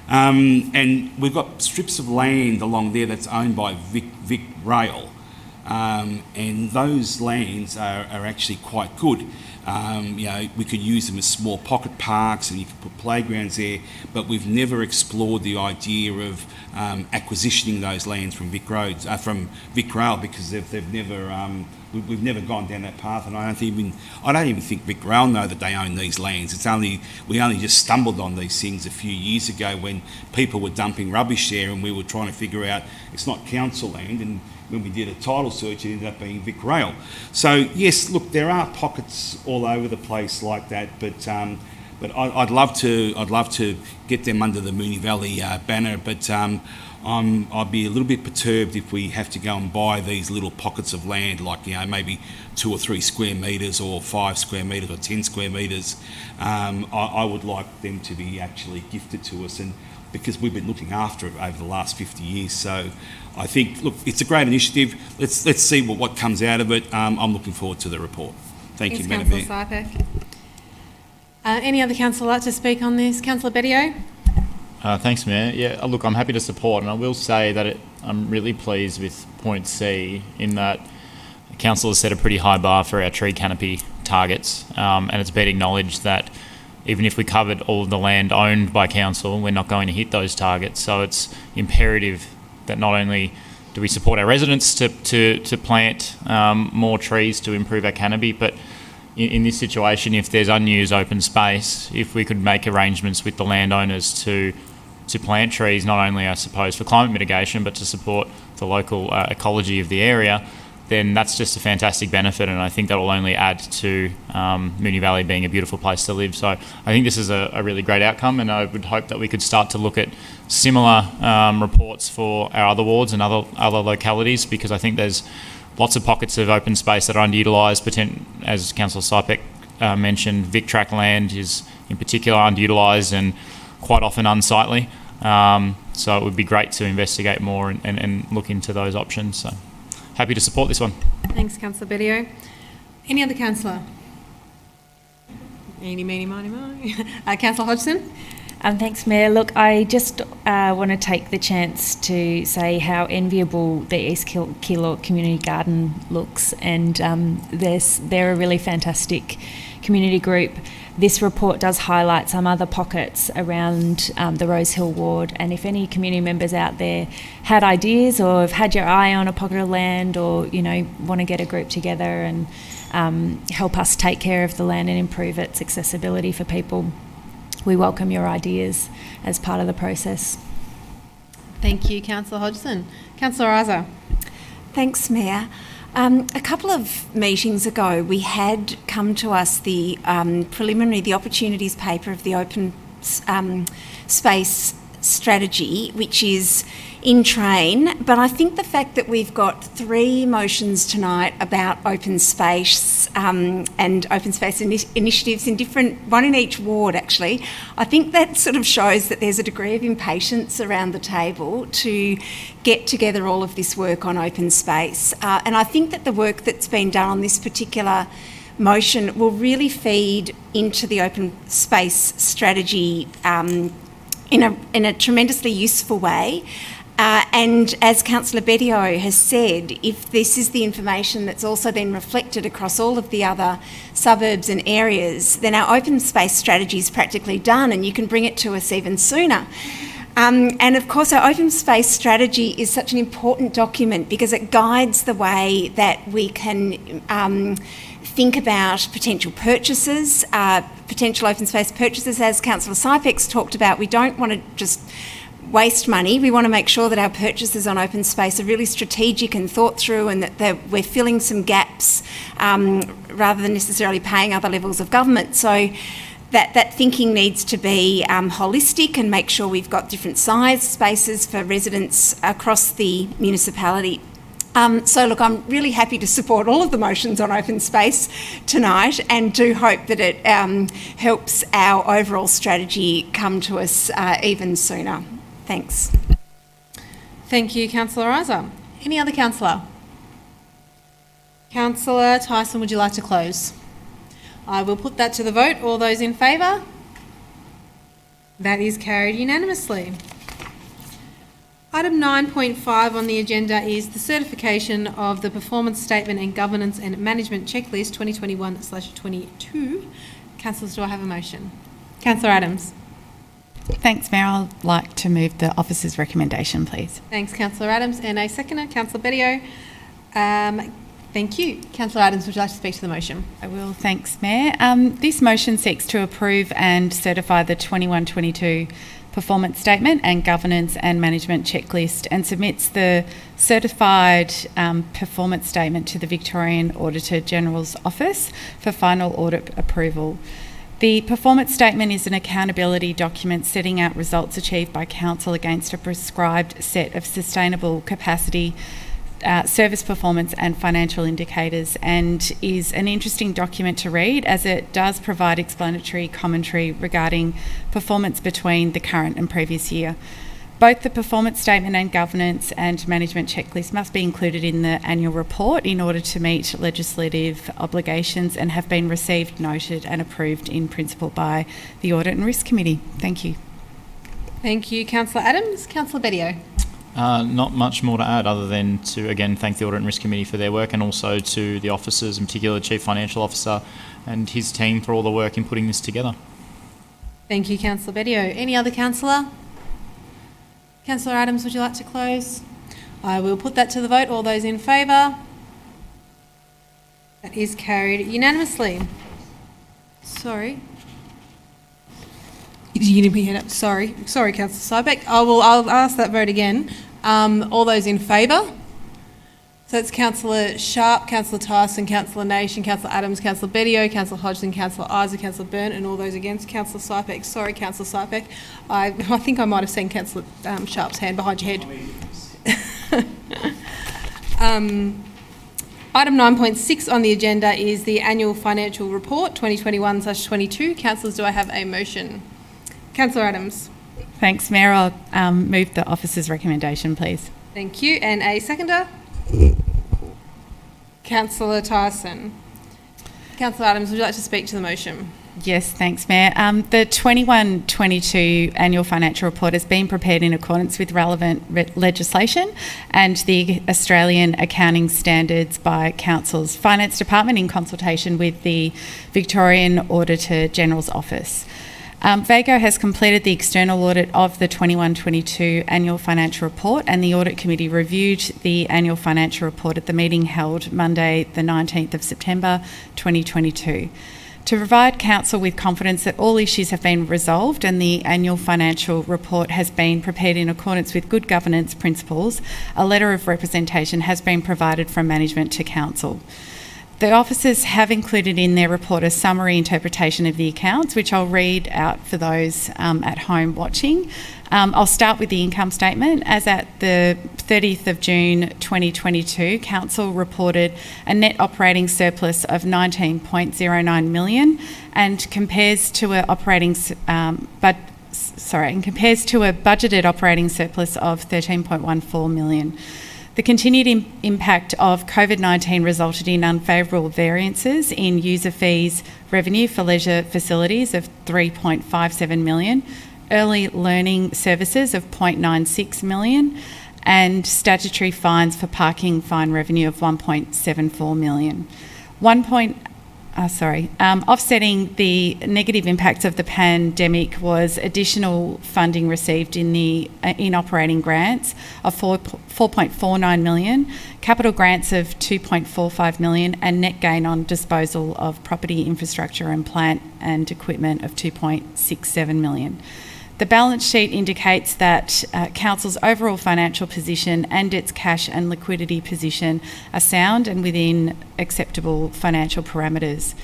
H: And we've got strips of land along there that's owned by Vic Rail, and those lands are actually quite good. We could use them as small pocket parks, and you could put playgrounds there, but we've never explored the idea of acquisitioning those lands from Vic Rail, because they've never we've never gone down that path, and I don't even think Vic Rail know that they own these lands. We only just stumbled on these things a few years ago when people were dumping rubbish there, and we were trying to figure out it's not council land, and when we did a title search, it ended up being Vic Rail. So yes, look, there are pockets all over the place like that, but I'd love to get them under the Moonee Valley banner. But I'd be a little bit perturbed if we have to go and buy these little pockets of land, like maybe 2 or 3 square metres, or 5 square metres, or 10 square metres. I would like them to be actually gifted to us, and because we've been looking after it over the last 50 years. So I think, look, it's a great initiative. Let's see what comes out of it. I'm looking forward to the report. Thank you, Madam Mayor.
A: Councillor Sypek. Any other councillor like to speak on this? Councillor Bedio.
D: Thanks, Mayor. Yeah, look, I'm happy to support, and I will say that I'm really pleased with point C in that the council has set a pretty high bar for our tree canopy targets, and it's been acknowledged that even if we covered all of the land owned by council, we're not going to hit those targets. So it's imperative that not only do we support our residents to plant more trees to improve our canopy, but in this situation, if there's unused open space, if we could make arrangements with the landowners to plant trees, not only, I suppose, for climate mitigation, but to support the local ecology of the area, then that's just a fantastic benefit, and I think that will only add to Moonee Valley being a beautiful place to live. So I think this is a really great outcome, and I would hope that we could start to look at similar reports for our other wards and other localities, because I think there's lots of pockets of open space that are underutilised. As Councillor Sypek mentioned, Vic Track land is in particular underutilised and quite often unsightly. So it would be great to investigate more and look into those options. So happy to support this one.
A: Thanks, Councillor Bedio. Any other councillor? Eeny, meeny, miny, moe. Councillor Hodgson.
F: Thanks, Mayor. Look, I just want to take the chance to say how enviable the East Keilor Community Garden looks, and they're a really fantastic community group. This report does highlight some other pockets around the Rosehill ward, and if any community members out there had ideas or have had your eye on a pocket of land, or want to get a group together and help us take care of the land and improve its accessibility for people, we welcome your ideas as part of the process.
A: Thank you, Councillor Hodgson. Councillor Isa.
E: Thanks, Mayor. A couple of meetings ago, we had come to us the the opportunities paper of the open space strategy, which is in train. But I think the fact that we've got 3 motions tonight about open space and open space initiatives in one in each ward, actually, I think that sort of shows that there's a degree of impatience around the table to get together all of this work on open space. And I think that the work that's been done on this particular motion will really feed into the open space strategy in a tremendously useful way. And as Councillor Bedio has said, if this is the information that's also then reflected across all of the other suburbs and areas, then our open space strategy is practically done, and you can bring it to us even sooner. And of course, our open space strategy is such an important document because it guides the way that we can think about potential purchases, potential open space purchases. As Councillor Sypex talked about, we don't want to just waste money. We want to make sure that our purchases on open space are really strategic and thought through, and that we're filling some gaps rather than necessarily paying other levels of government. So that thinking needs to be holistic and make sure we've got different size spaces for residents across the municipality. So look, I'm really happy to support all of the motions on open space tonight, and do hope that it helps our overall strategy come to us even sooner. Thanks.
A: Thank you, Councillor Isa. Any other councillor? Councillor Tyson, would you like to close? I will put that to the vote. All those in favour? That is carried unanimously. Item 9.5 on the agenda is the certification of the performance statement and governance and management checklist 2021/22. Councillors, do I have a motion? Councillor Adams.
I: Thanks, Mayor. I'd like to move the officer's recommendation, please.
A: Thanks, Councillor Adams. And a seconder, Councillor Bedio. Thank you. Councillor Adams, would you like to speak to the motion?
I: I will. Thanks, Mayor. This motion seeks to approve and certify the 21-22 performance statement and governance and management checklist, and submits the certified performance statement to the Victorian Auditor General's Office for final audit approval. The performance statement is an accountability document setting out results achieved by Council against a prescribed set of sustainable capacity, service performance and financial indicators, and is an interesting document to read as it does provide explanatory commentary regarding performance between the current and previous year. Both the performance statement and governance and management checklist must be included in the annual report in order to meet legislative obligations, and have been received, noted and approved in principle by the Audit and Risk Committee. Thank you.
A: Thank you, Councillor Adams. Councillor Bedio.
D: Not much more to add other than to again thank the Audit and Risk Committee for their work, and also to the officers, in particular the Chief Financial Officer and his team, for all the work in putting this together.
A: Thank you, Councillor Bedio. Any other councillor? Councillor Adams, would you like to close? I will put that to the vote. All those in favour? That is carried unanimously. Sorry. You need me head up. Sorry, Councillor Sypex. I'll ask that vote again. All those in favour? So it's Councillor Sharp, Councillor Tyson, Councillor Nation, Councillor Adams, Councillor Bedio, Councillor Hodgson, Councillor Isa, Councillor Byrne, and all those against. Councillor Sypex. Sorry, Councillor Sypex. I think I might have seen Councillor Sharp's hand behind your head. Item 9.6 on the agenda is the annual financial report 2021/22. Councillors, do I have a motion? Councillor Adams.
I: Thanks, Mayor. I'll move the officer's recommendation, please.
A: Thank you. And a seconder? Councillor Tyson. Councillor Adams, would you like to speak to the motion?
I: Yes, thanks, Mayor. The 21-22 annual financial report has been prepared in accordance with relevant legislation and the Australian accounting standards by Council's Finance Department in consultation with the Victorian Auditor General's Office. VAGO has completed the external audit of the 21-22 annual financial report, and the audit committee reviewed the annual financial report at the meeting held Monday the 19th of September 2022. To provide Council with confidence that all issues have been resolved and the annual financial report has been prepared in accordance with good governance principles, a letter of representation has been provided from management to Council. The officers have included in their report a summary interpretation of the accounts, which I'll read out for those at home watching. I'll start with the income statement. As at the 30th of June 2022, Council reported a net operating surplus of 19.09 million and compares to a budgeted operating surplus of 13.14 million. The continued impact of COVID-19 resulted in unfavourable variances in user fees revenue for leisure facilities of 3.57 million, early learning services of 0.96 million, and statutory fines for parking fine revenue of 1.74 million. Offsetting the negative impacts of the pandemic was additional funding received in operating grants of 4.49 million, capital grants of 2.45 million, and net gain on disposal of property, infrastructure and plant and equipment of 2.67 million. The balance sheet indicates that Council's overall financial position and its cash and liquidity position are sound and within acceptable financial parameters.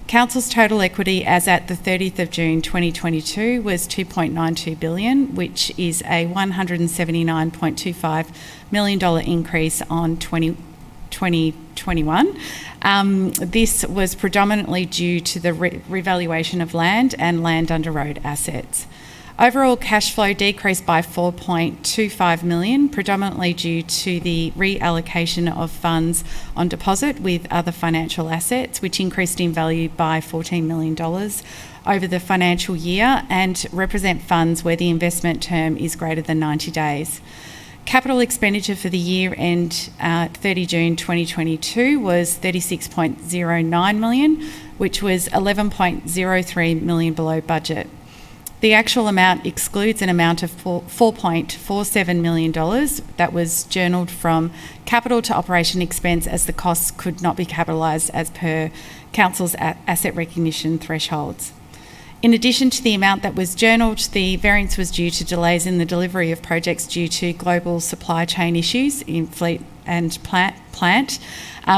I: Council's total equity as at the 30th of June 2022 was 2.92 billion, which is a $179.25 million increase on 2021. This was predominantly due to the revaluation of land and land under road assets. Overall cash flow decreased by 4.25 million, predominantly due to the reallocation of funds on deposit with other financial assets, which increased in value by $14 million over the financial year and represent funds where the investment term is greater than 90 days. Capital expenditure for the year end 30 June 2022 was 36.09 million, which was 11.03 million below budget. The actual amount excludes an amount of $4.47 million that was journalled from capital to operation expense as the costs could not be capitalised as per Council's asset recognition thresholds. In addition to the amount that was journalled, the variance was due to delays in the delivery of projects due to global supply chain issues in fleet and plant,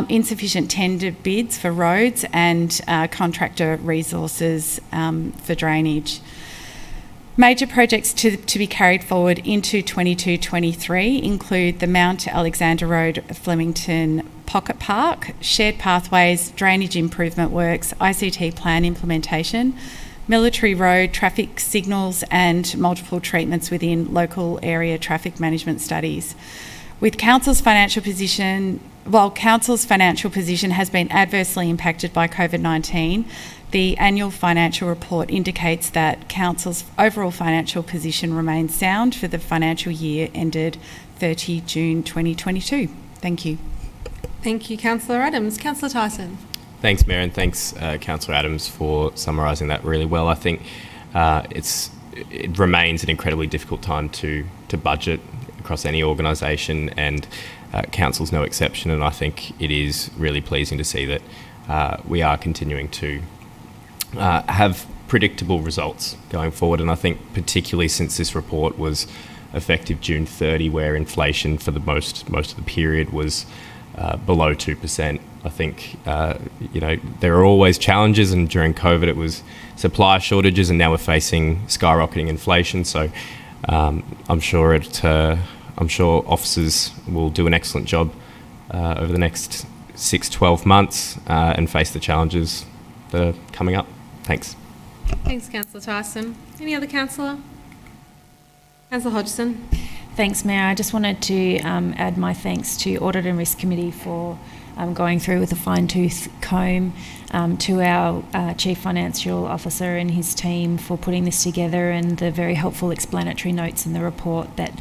I: insufficient tender bids for roads and contractor resources for drainage. Major projects to be carried forward into 22-23 include the Mount Alexander Road Flemington Pocket Park, shared pathways, drainage improvement works, ICT plan implementation, Military Road traffic signals and multiple treatments within local area traffic management studies. While Council's financial position has been adversely impacted by COVID-19, the annual financial report indicates that Council's overall financial position remains sound for the financial year ended 30 June 2022. Thank you.
A: Thank you, Councillor Adams. Councillor Tyson.
C: Thanks, Mayor, and thanks, Councillor Adams, for summarising that really well. I think it remains an incredibly difficult time to budget across any organisation, and Council's no exception, and I think it is really pleasing to see that we are continuing to have predictable results going forward. And I think particularly since this report was effective June 30, where inflation for the most of the period was below 2%. I think there are always challenges, and during COVID it was supply shortages, and now we're facing skyrocketing inflation. So I'm sure officers will do an excellent job over the next 6-12 months and face the challenges that are coming up. Thanks.
A: Thanks, Councillor Tyson. Any other councillor? Councillor Hodgson.
F: Thanks, Mayor. I just wanted to add my thanks to Audit and Risk Committee for going through with a fine-tooth comb, to our Chief Financial Officer and his team for putting this together, and the very helpful explanatory notes in the report that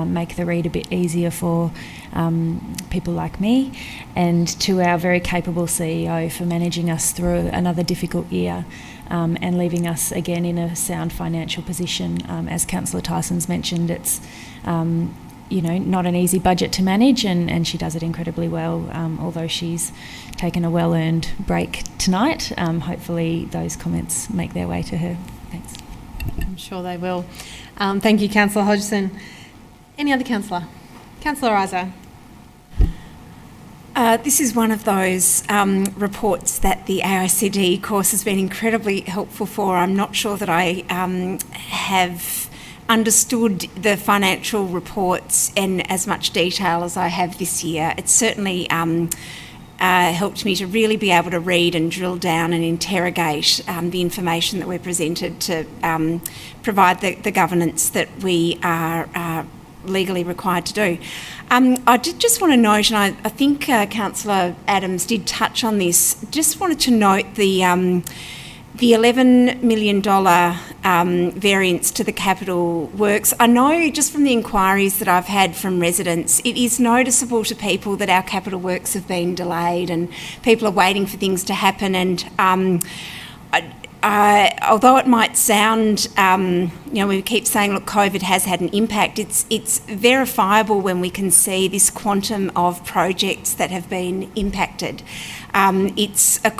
F: make the read a bit easier for people like me, and to our very capable CEO for managing us through another difficult year and leaving us again in a sound financial position. As Councillor Tyson's mentioned, it's not an easy budget to manage, and she does it incredibly well, although she's taken a well-earned break tonight. Hopefully those comments make their way to her. Thanks.
A: I'm sure they will. Thank you, Councillor Hodgson. Any other councillor? Councillor Isa.
E: This is one of those reports that the AICD course has been incredibly helpful for. I'm not sure that I have understood the financial reports in as much detail as I have this year. It's certainly helped me to really be able to read and drill down and interrogate the information that we're presented to provide the governance that we are legally required to do. I did just want to note, and I think Councillor Adams did touch on this, just wanted to note the $11 million variance to the capital works. I know just from the inquiries that I've had from residents, it is noticeable to people that our capital works have been delayed and people are waiting for things to happen. And although it might sound, we keep saying, look, COVID has had an impact, it's verifiable when we can see this quantum of projects that have been impacted. It's a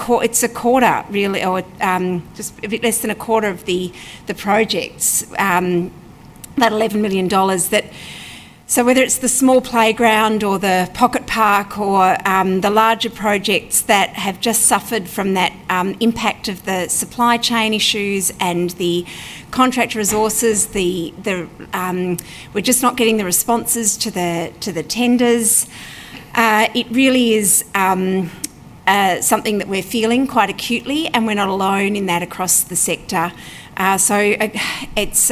E: quarter, really, or just a bit less than a quarter of the projects, that $11 million that. So whether it's the small playground or the pocket park or the larger projects that have just suffered from that impact of the supply chain issues and the contract resources, we're just not getting the responses to the tenders. It really is something that we're feeling quite acutely, and we're not alone in that across the sector. So it's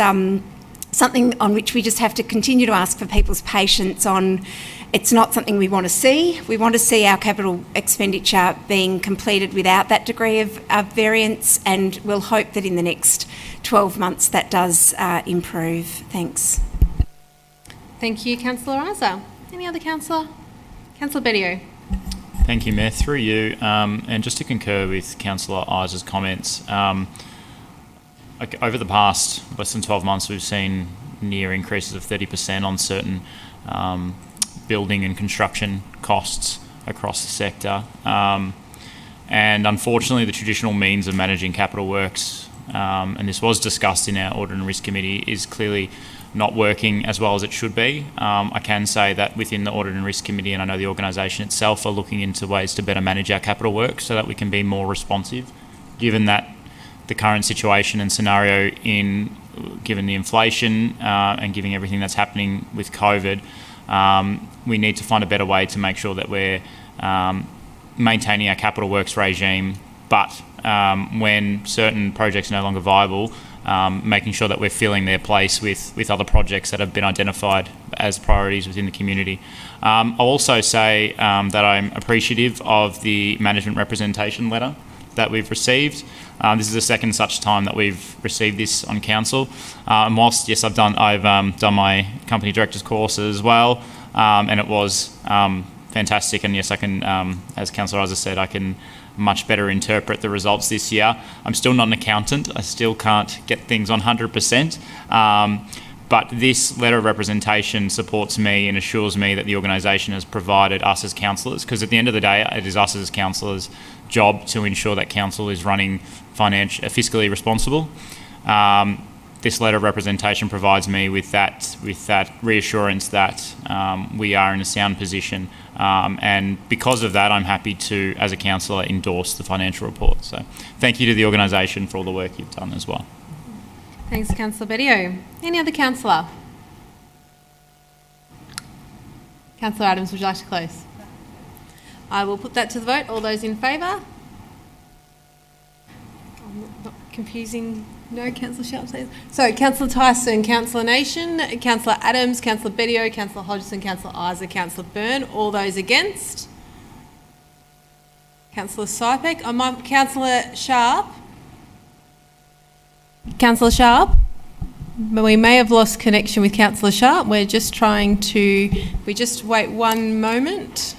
E: something on which we just have to continue to ask for people's patience on. It's not something we want to see. We want to see our capital expenditure being completed without that degree of variance, and we'll hope that in the next 12 months that does improve. Thanks.
A: Thank you, Councillor Isa. Any other councillor? Councillor Bedio.
D: Thank you, Mayor. Through you, and just to concur with Councillor Isa's comments, over the past less than 12 months, we've seen near increases of 30% on certain building and construction costs across the sector. And unfortunately, the traditional means of managing capital works, and this was discussed in our Audit and Risk Committee, is clearly not working as well as it should be. I can say that within the Audit and Risk Committee, and I know the organisation itself, are looking into ways to better manage our capital work so that we can be more responsive, given that the current situation and scenario given the inflation and given everything that's happening with COVID, we need to find a better way to make sure that we're maintaining our capital works regime, but when certain projects are no longer viable, making sure that we're filling their place with other projects that have been identified as priorities within the community. I'll also say that I'm appreciative of the management representation letter that we've received. This is the second such time that we've received this on council. And whilst, yes, I've done my company director's course as well, and it was fantastic. And yes, I can, as Councillor Isa said, I can much better interpret the results this year. I'm still not an accountant. I still can't get things on 100%. But this letter of representation supports me and assures me that the organisation has provided us as councillors, because at the end of the day, it is us as councillors' job to ensure that council is running fiscally responsible. This letter of representation provides me with that reassurance that we are in a sound position, and because of that, I'm happy to, as a councillor, endorse the financial report. So, thank you to the organisation for all the work you've done as well.
A: Thanks, Councillor Bedio. Any other councillor? Councillor Adams, would you like to close? I will put that to the vote. All those in favour? Not confusing. No, Councillor Sharp says. So, Councillor Tyson, Councillor Nation, Councillor Adams, Councillor Bedio, Councillor Hodgson, Councillor Isa, Councillor Byrne. All those against? Councillor Sypek. Councillor Sharp. Councillor Sharp. We may have lost connection with Councillor Sharp. We're just trying to... We just wait one moment.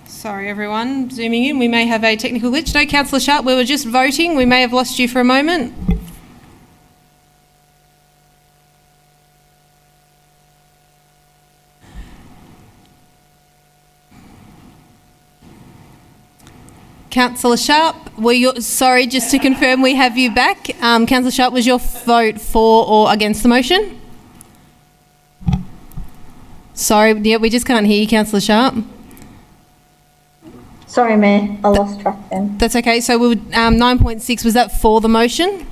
A: Sorry, everyone. Zooming in. We may have a technical glitch. No, Councillor Sharp, we were just voting. We may have lost you for a moment. Councillor Sharp, sorry, just to confirm, we have you back. Councillor Sharp, was your vote for or against the motion? Sorry, yeah, we just can't hear you, Councillor Sharp.
B: Sorry, Mayor, I lost track then.
A: That's okay. So 9.6, was that for the motion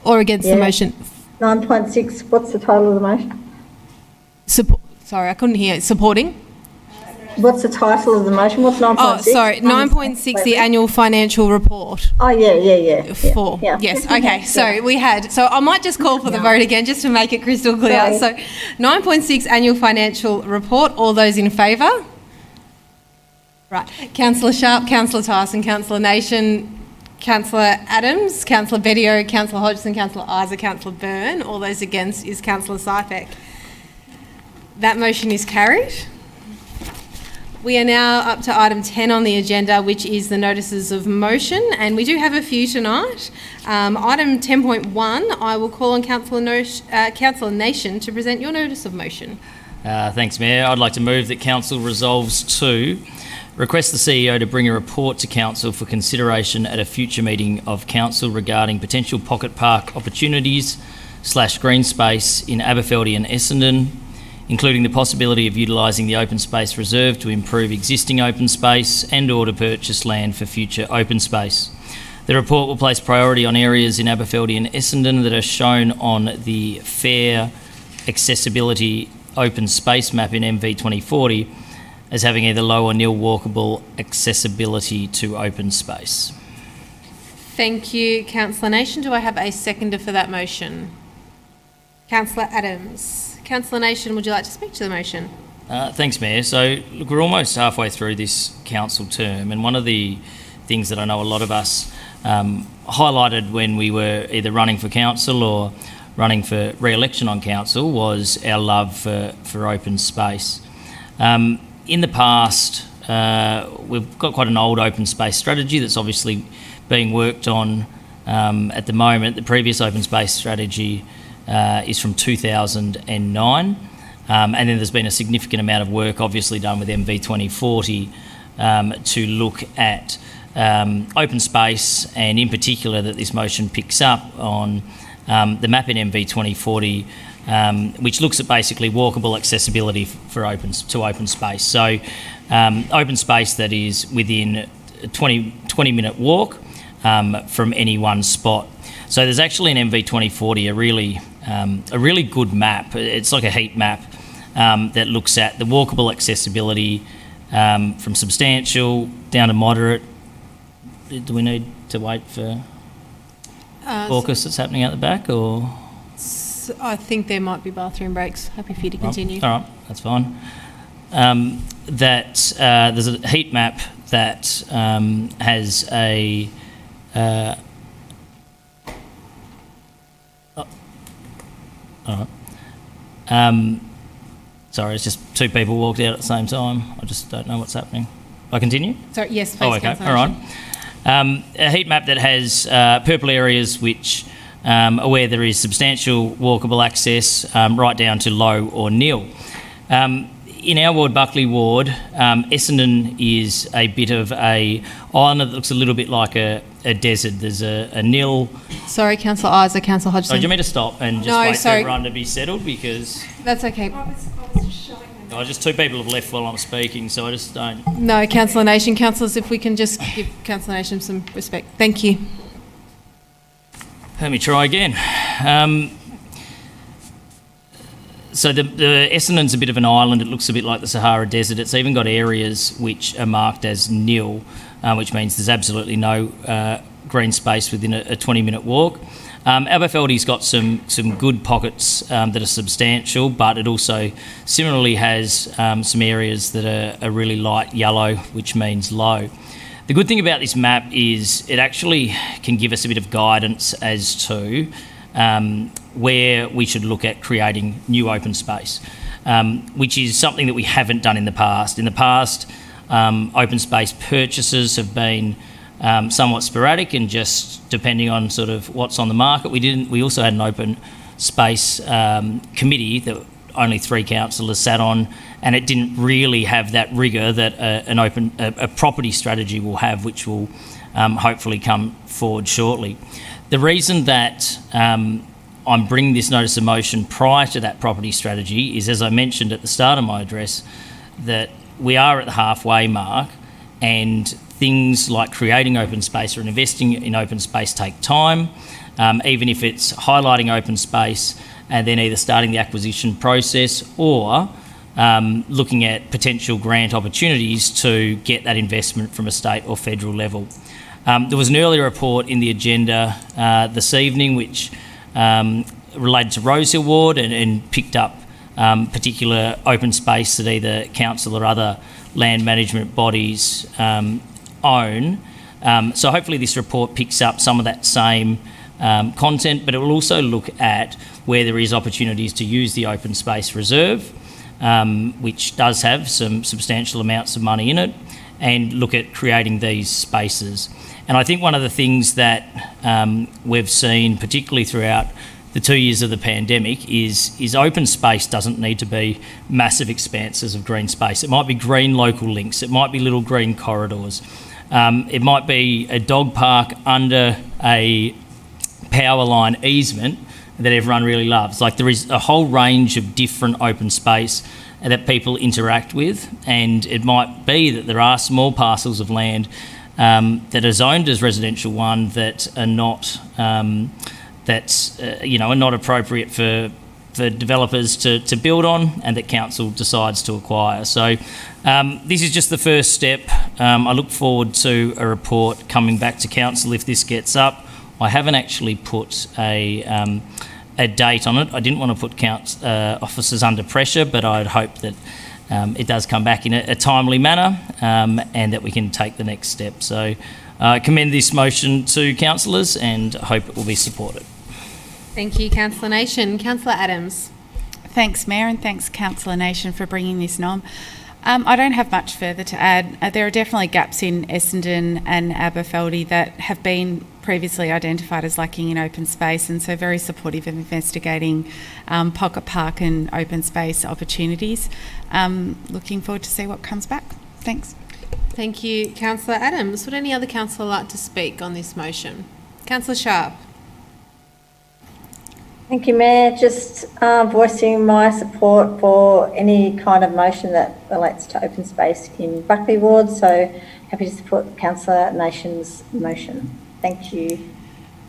A: or against the motion?
B: 9.6, what's the title of the motion?
A: Sorry, I couldn't hear. Supporting?
B: What's the title of the motion? What's 9.6?
A: Oh, sorry, 9.6, the annual financial report.
B: Oh, yeah.
A: For,
B: yeah.
A: yes, okay. So I might just call for the vote again just to make it crystal clear.
B: Sorry.
A: So 9.6, annual financial report. All those in favour? Right. Councillor Sharp, Councillor Tyson, Councillor Nation, Councillor Adams, Councillor Bedio, Councillor Hodgson, Councillor Isa, Councillor Byrne. All those against is Councillor Sypek. That motion is carried. We are now up to item 10 on the agenda, which is the notices of motion, and we do have a few tonight. Item 10.1, I will call on Councillor Nation to present your notice of motion.
G: Thanks, Mayor. I'd like to move that Council resolves to request the CEO to bring a report to Council for consideration at a future meeting of Council regarding potential pocket park opportunities / green space in Aberfeldy and Essendon, including the possibility of utilising the open space reserve to improve existing open space and or to purchase land for future open space. The report will place priority on areas in Aberfeldy and Essendon that are shown on the fair accessibility open space map in MV 2040 as having either low or nil walkable accessibility to open space.
A: Thank you, Councillor Nation. Do I have a seconder for that motion? Councillor Adams. Councillor Nation, would you like to speak to the motion?
G: Thanks, Mayor. So, look, we're almost halfway through this council term, and one of the things that I know a lot of us highlighted when we were either running for council or running for re-election on council was our love for open space. In the past, we've got quite an old open space strategy that's obviously being worked on at the moment. The previous open space strategy is from 2009, and then there's been a significant amount of work obviously done with MV 2040 to look at open space, and in particular that this motion picks up on the map in MV 2040, which looks at basically walkable accessibility for open space. So open space that is within a 20-minute walk from any one spot. So there's actually in MV 2040 a really good map. It's like a heat map that looks at the walkable accessibility from substantial down to moderate. Do we need to wait for caucus that's happening out the back, or?
A: I think there might be bathroom breaks. Happy for you to continue.
G: All right, that's fine. There's a heat map that has a all right. Sorry, it's just two people walked out at the same time. I just don't know what's happening. I continue?
A: Sorry, yes, please.
G: Oh, okay. All right. A heat map that has purple areas which are where there is substantial walkable access, right down to low or nil. In our ward, Buckley ward, Essendon is a bit of a island that looks a little bit like a desert. There's a nil.
A: Sorry, Councillor Isa, Councillor Hodgson.
G: Oh, do you want me to stop and just wait for everyone to be settled? Because
A: that's okay.
G: Just two people have left while I'm speaking, so I just don't.
A: No, Councillor Nation. Councillors, if we can just give Councillor Nation some respect. Thank you.
G: Let me try again. So the Essendon's a bit of an island. It looks a bit like the Sahara Desert. It's even got areas which are marked as nil, which means there's absolutely no green space within a 20-minute walk. Aberfeldy's got some good pockets that are substantial, but it also similarly has some areas that are really light yellow, which means low. The good thing about this map is it actually can give us a bit of guidance as to where we should look at creating new open space, which is something that we haven't done in the past. In the past, open space purchases have been somewhat sporadic and just depending on sort of what's on the market. We also had an open space committee that only 3 councillors sat on, and it didn't really have that rigour that a property strategy will have, which will hopefully come forward shortly. The reason that I'm bringing this notice of motion prior to that property strategy is, as I mentioned at the start of my address, that we are at the halfway mark, and things like creating open space or investing in open space take time, even if it's highlighting open space and then either starting the acquisition process or looking at potential grant opportunities to get that investment from a state or federal level. There was an earlier report in the agenda this evening which related to Rosehill Ward and picked up particular open space that either council or other land management bodies own. So hopefully this report picks up some of that same content, but it will also look at where there is opportunities to use the open space reserve, which does have some substantial amounts of money in it, and look at creating these spaces. And I think one of the things that we've seen, particularly throughout the 2 years of the pandemic, is open space doesn't need to be massive expanses of green space. It might be green local links, it might be little green corridors, it might be a dog park under a power line easement that everyone really loves. Like, there is a whole range of different open space that people interact with, and it might be that there are small parcels of land that are zoned as residential one that are not are not appropriate for developers to build on, and that council decides to acquire. So this is just the first step. I look forward to a report coming back to council if this gets up. I haven't actually put a date on it. I didn't want to put officers under pressure, but I'd hope that it does come back in a timely manner and that we can take the next step. So I commend this motion to councillors and hope it will be supported.
A: Thank you, Councillor Nation. Councillor Adams.
I: Thanks, Mayor, and thanks, Councillor Nation, for bringing this on. I don't have much further to add. There are definitely gaps in Essendon and Aberfeldy that have been previously identified as lacking in open space, and so very supportive of investigating pocket park and open space opportunities. Looking forward to see what comes back. Thanks.
A: Thank you, Councillor Adams. Would any other councillor like to speak on this motion? Councillor Sharp.
B: Thank you, Mayor. Just voicing my support for any kind of motion that relates to open space in Buckley Ward. So happy to support Councillor Nation's motion. Thank you.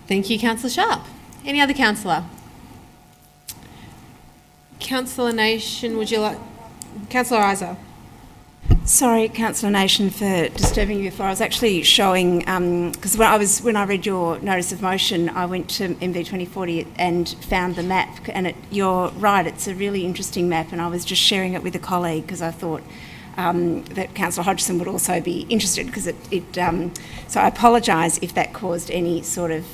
A: Thank you, Councillor Sharp. Any other councillor? Councillor Nation, would you like... Councillor Isa.
E: Sorry, Councillor Nation, for disturbing you before. I was actually showing, because when I read your notice of motion, I went to MV 2040 and found the map, and you're right, it's a really interesting map, and I was just sharing it with a colleague because I thought that Councillor Hodgson would also be interested, because so I apologise if that caused any sort of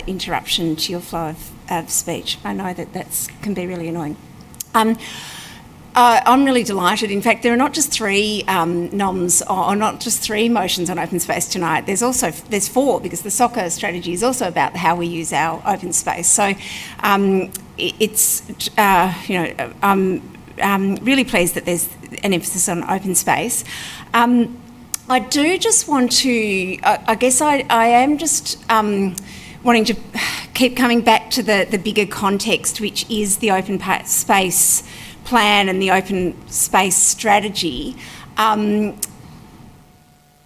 E: interruption to your flow of speech. I know that can be really annoying. I'm really delighted. In fact, there are not just 3 noms or not just 3 motions on open space tonight. There's 4, because the soccer strategy is also about how we use our open space. So I'm really pleased that there's an emphasis on open space. I do just want to, I guess I am just wanting to keep coming back to the bigger context, which is the open space plan and the open space strategy. And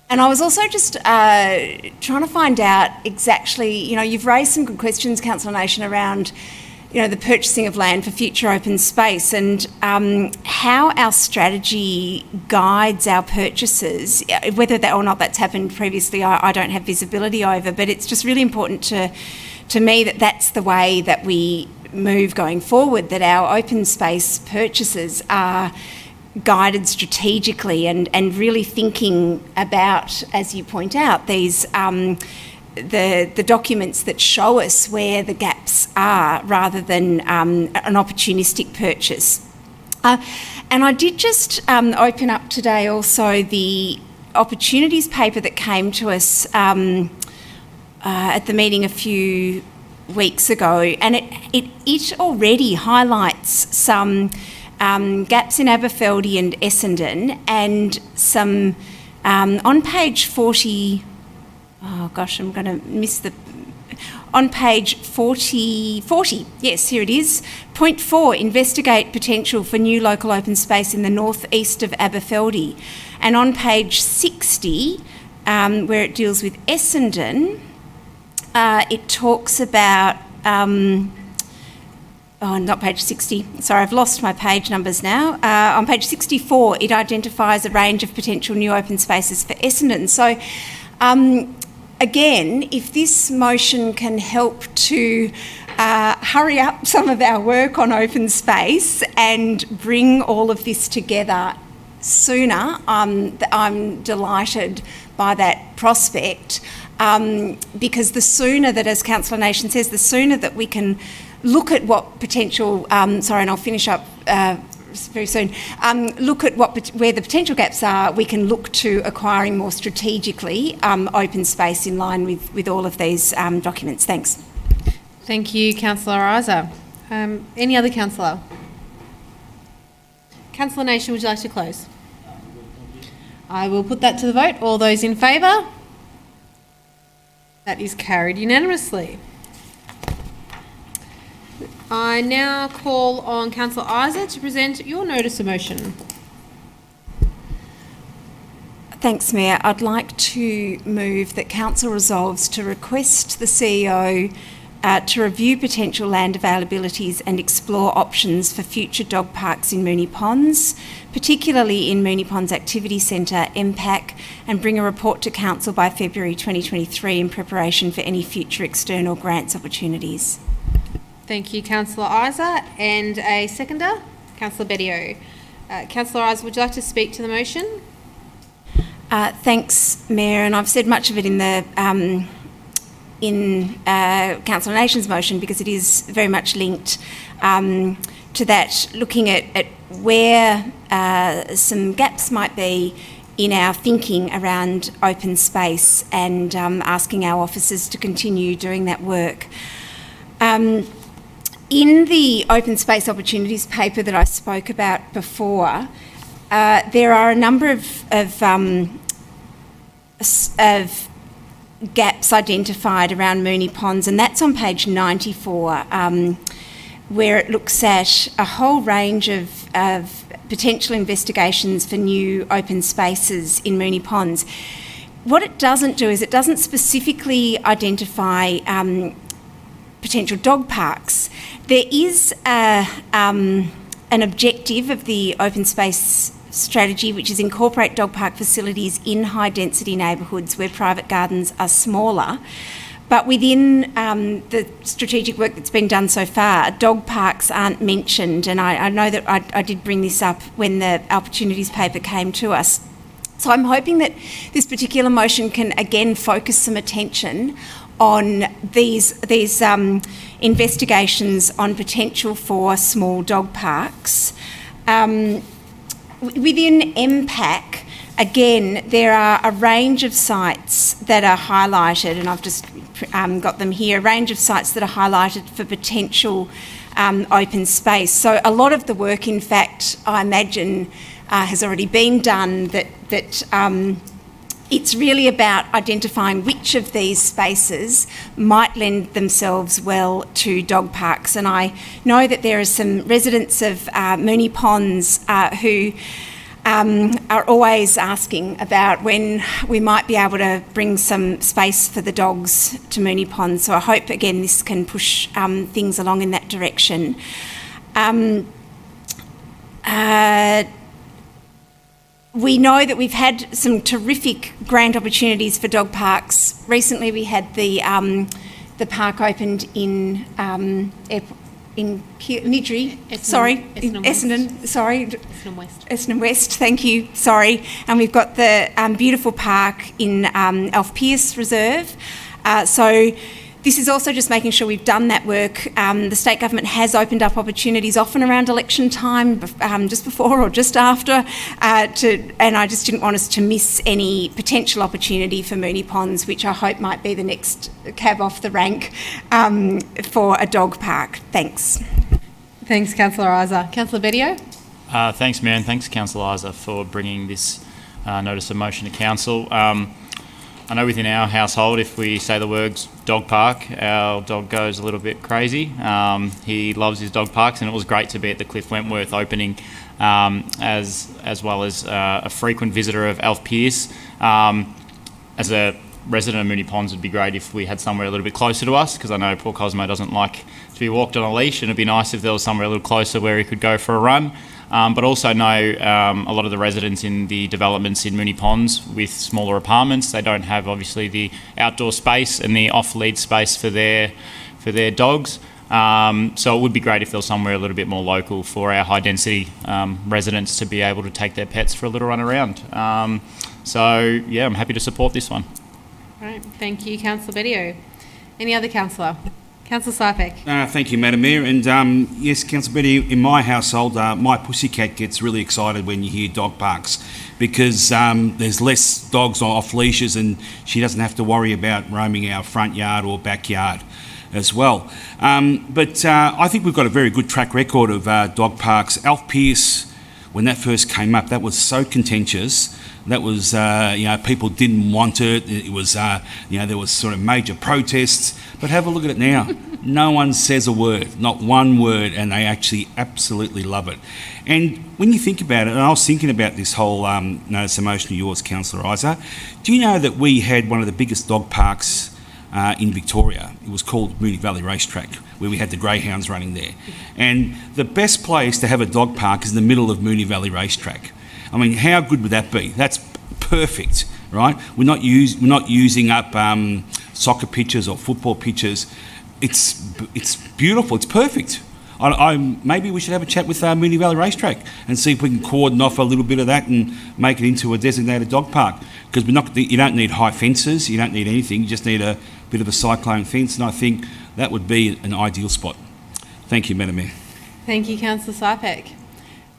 E: I was also just trying to find out exactly, you've raised some good questions, Councillor Nation, around, the purchasing of land for future open space, and how our strategy guides our purchases. Whether that or not that's happened previously, I don't have visibility over, but it's just really important to to me that's the way that we move going forward, that our open space purchases are guided strategically and really thinking about, as you point out, these the documents that show us where the gaps are rather than an opportunistic purchase. And I did just open up today also the opportunities paper that came to us at the meeting a few weeks ago, and it already highlights some gaps in Aberfeldy and Essendon, and some on page 40. Oh gosh, I'm going to miss the. On page 40, yes, here it is. Point 4, investigate potential for new local open space in the northeast of Aberfeldy. And on page 60, where it deals with Essendon, it talks about, not page 60, sorry, I've lost my page numbers now. On page 64, it identifies a range of potential new open spaces for Essendon. So, again, if this motion can help to hurry up some of our work on open space and bring all of this together sooner, I'm delighted by that prospect, because the sooner that, as Councillor Nation says, the sooner that we can look at what potential, and I'll finish up very soon, look at where the potential gaps are, we can look to acquiring more strategically open space in line with all of these documents. Thanks.
A: Thank you, Councillor Isa. Any other councillor? Councillor Nation, would you like to close? I will put that to the vote. All those in favour? That is carried unanimously. I now call on Councillor Isa to present your notice of motion.
E: Thanks, Mayor. I'd like to move that Council resolves to request the CEO to review potential land availabilities and explore options for future dog parks in Moonee Ponds, particularly in Moonee Ponds Activity Centre, MPAC, and bring a report to Council by February 2023 in preparation for any future external grants opportunities.
A: Thank you, Councillor Isa. And a seconder, Councillor Bedio. Councillor Isa, would you like to speak to the motion?
E: Thanks, Mayor, and I've said much of it in the Councillor Nation's motion, because it is very much linked to that, looking at where some gaps might be in our thinking around open space, and asking our officers to continue doing that work. In the open space opportunities paper that I spoke about before, there are a number of gaps identified around Moonee Ponds, and that's on page 94, where it looks at a whole range of potential investigations for new open spaces in Moonee Ponds. What it doesn't do is it doesn't specifically identify potential dog parks. There is an objective of the open space strategy, which is incorporate dog park facilities in high density neighbourhoods where private gardens are smaller. But within the strategic work that's been done so far, dog parks aren't mentioned, and I know that I did bring this up when the opportunities paper came to us. So I'm hoping that this particular motion can again focus some attention on these investigations on potential for small dog parks. Within MPAC, again, there are a range of sites that are highlighted, and I've just got them here, a range of sites that are highlighted for potential open space. So a lot of the work, in fact, I imagine has already been done, that it's really about identifying which of these spaces might lend themselves well to dog parks. And I know that there are some residents of Moonee Ponds who are always asking about when we might be able to bring some space for the dogs to Moonee Ponds. So I hope, again, this can push things along in that direction. We know that we've had some terrific grant opportunities for dog parks. Recently we had the the park opened in Nidri, Essendon West, thank you, sorry. And we've got the beautiful park in Alf Pierce Reserve. So this is also just making sure we've done that work. The state government has opened up opportunities often around election time, just before or just after, and I just didn't want us to miss any potential opportunity for Moonee Ponds, which I hope might be the next cab off the rank for a dog park. Thanks.
A: Thanks, Councillor Isa. Councillor Bedio?
D: Thanks, Mayor, and thanks, Councillor Isa, for bringing this notice of motion to Council. I know within our household, if we say the words dog park, our dog goes a little bit crazy. He loves his dog parks, and it was great to be at the Cliff Wentworth opening, as well as a frequent visitor of Alf Pierce. As a resident of Moonee Ponds, it'd be great if we had somewhere a little bit closer to us, because I know poor Cosmo doesn't like to be walked on a leash, and it'd be nice if there was somewhere a little closer where he could go for a run. But also know a lot of the residents in the developments in Moonee Ponds with smaller apartments, they don't have obviously the outdoor space and the off-lead space for their dogs. So it would be great if there was somewhere a little bit more local for our high-density residents to be able to take their pets for a little run around. So yeah, I'm happy to support this one.
A: Right, thank you, Councillor Bedio. Any other councillor? Councillor Sypek.
H: Thank you, Madam Mayor. And yes, Councillor Bedio, in my household, my pussycat gets really excited when you hear dog parks, because there's less dogs off leashes, and she doesn't have to worry about roaming our front yard or backyard as well. But I think we've got a very good track record of dog parks. Alf Pierce, when that first came up, that was so contentious. That was, people didn't want it. It was, there was sort of major protests. But have a look at it now. No one says a word, not one word, and they actually absolutely love it. And when you think about it, and I was thinking about this whole notice of motion of yours, Councillor Isa, do you know that we had one of the biggest dog parks in Victoria? It was called Moonee Valley Racetrack, where we had the greyhounds running there. And the best place to have a dog park is in the middle of Moonee Valley Racetrack. I mean, how good would that be? That's perfect, right? We're not using up soccer pitches or football pitches. It's beautiful. It's perfect. Maybe we should have a chat with Moonee Valley Racetrack and see if we can cordon off a little bit of that and make it into a designated dog park. Because you don't need high fences. You don't need anything. You just need a bit of a cyclone fence, and I think that would be an ideal spot. Thank you, Madam Mayor.
A: Thank you, Councillor Sypek.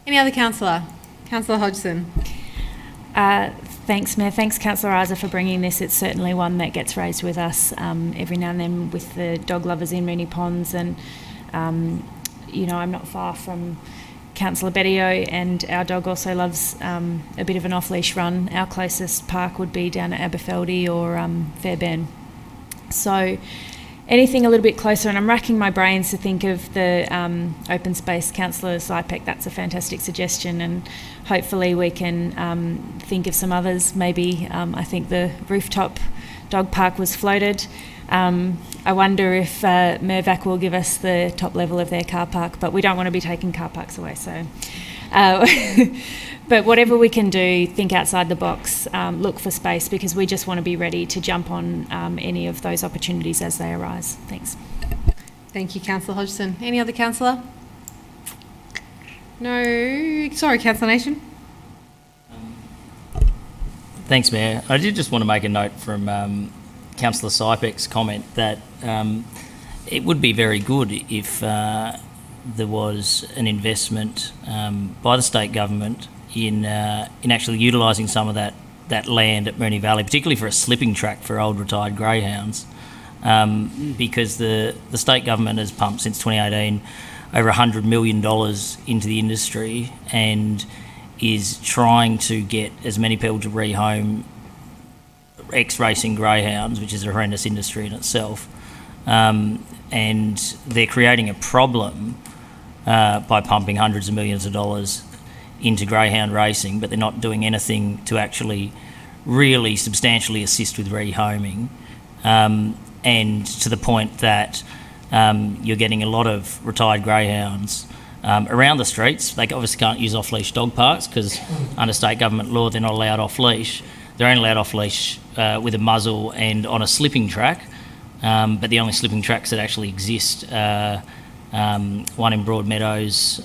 A: Any other councillor? Councillor Hodgson.
F: Thanks, Mayor. Thanks, Councillor Isa, for bringing this. It's certainly one that gets raised with us every now and then with the dog lovers in Moonee Ponds, and I'm not far from Councillor Bedio, and our dog also loves a bit of an off-leash run. Our closest park would be down at Aberfeldy or Fairbairn. So anything a little bit closer, and I'm racking my brains to think of the open space. Councillor Sypek, that's a fantastic suggestion, and hopefully we can think of some others. Maybe I think the rooftop dog park was floated. I wonder if Mirvac will give us the top level of their car park, but we don't want to be taking car parks away. So, but whatever we can do, think outside the box, look for space, because we just want to be ready to jump on any of those opportunities as they arise. Thanks.
A: Thank you, Councillor Hodgson. Any other councillor? No. Sorry, Councillor Nation.
G: Thanks, Mayor. I did just want to make a note from Councillor Sypek's comment that it would be very good if there was an investment by the state government in actually utilising some of that land at Moonee Valley, particularly for a slipping track for old retired greyhounds, because the state government has pumped since 2018 over $100 million into the industry and is trying to get as many people to rehome ex-racing greyhounds, which is a horrendous industry in itself. And they're creating a problem by pumping hundreds of millions of dollars into greyhound racing, but they're not doing anything to actually really substantially assist with rehoming. And to the point that you're getting a lot of retired greyhounds around the streets. They obviously can't use off-leash dog parks because under state government law they're not allowed off-leash. They're only allowed off-leash with a muzzle and on a slipping track, but the only slipping tracks that actually exist are one in Broadmeadows,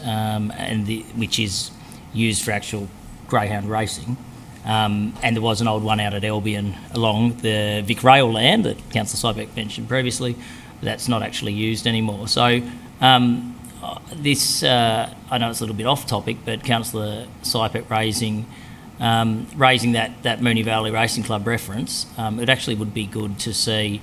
G: which is used for actual greyhound racing. And there was an old one out at Albion along the Vic Rail land that Councillor Sypek mentioned previously. That's not actually used anymore. So this, I know it's a little bit off topic, but Councillor Sypek raising that Moonee Valley Racing Club reference, it actually would be good to see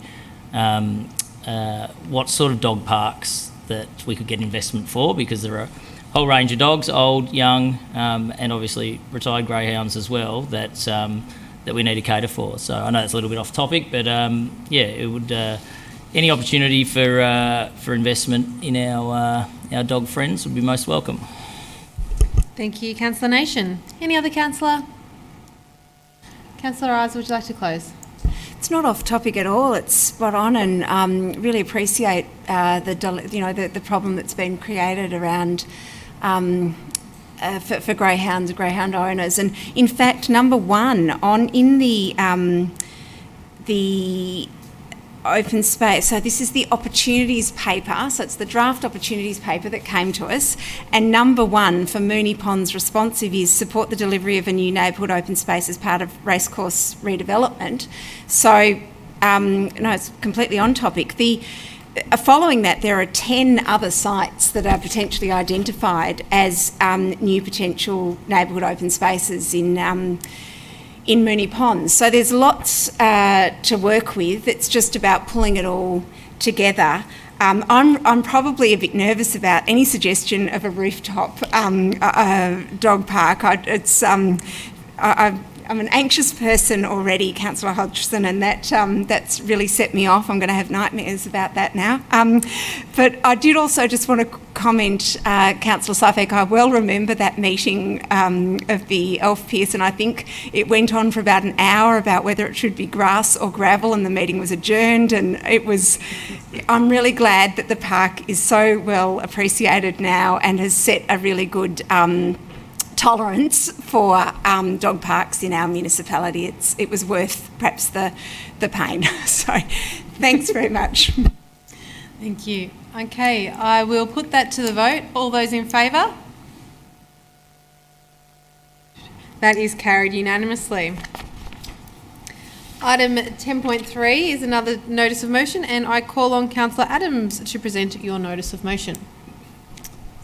G: what sort of dog parks that we could get investment for, because there are a whole range of dogs, old, young, and obviously retired greyhounds as well, that we need to cater for. So I know it's a little bit off topic, but it would any opportunity for investment in our dog friends would be most welcome.
A: Thank you, Councillor Nation. Any other councillor? Councillor Eyes, would you like to close?
E: It's not off topic at all. It's spot on, and really appreciate the problem that's been created around for greyhound owners. And in fact, number one in the open space. So this is the opportunities paper. So it's the draft opportunities paper that came to us. And number one for Moonee Ponds responsive is support the delivery of a new neighbourhood open space as part of racecourse redevelopment. So, no, it's completely on topic. Following that, there are 10 other sites that are potentially identified as new potential neighbourhood open spaces in Moonee Ponds. So there's lots to work with. It's just about pulling it all together. I'm probably a bit nervous about any suggestion of a rooftop dog park. I'm an anxious person already, Councillor Hodgson, and that's really set me off. I'm going to have nightmares about that now. But I did also just want to comment, Councillor Sypek, I well remember that meeting of the Elf Pierce, and I think it went on for about an hour about whether it should be grass or gravel, and the meeting was adjourned. And I'm really glad that the park is so well appreciated now and has set a really good tolerance for dog parks in our municipality. It was worth perhaps the pain. So thanks very much.
A: Thank you. Okay, I will put that to the vote. All those in favour? That is carried unanimously. Item 10.3 is another notice of motion, and I call on Councillor Adams to present your notice of motion.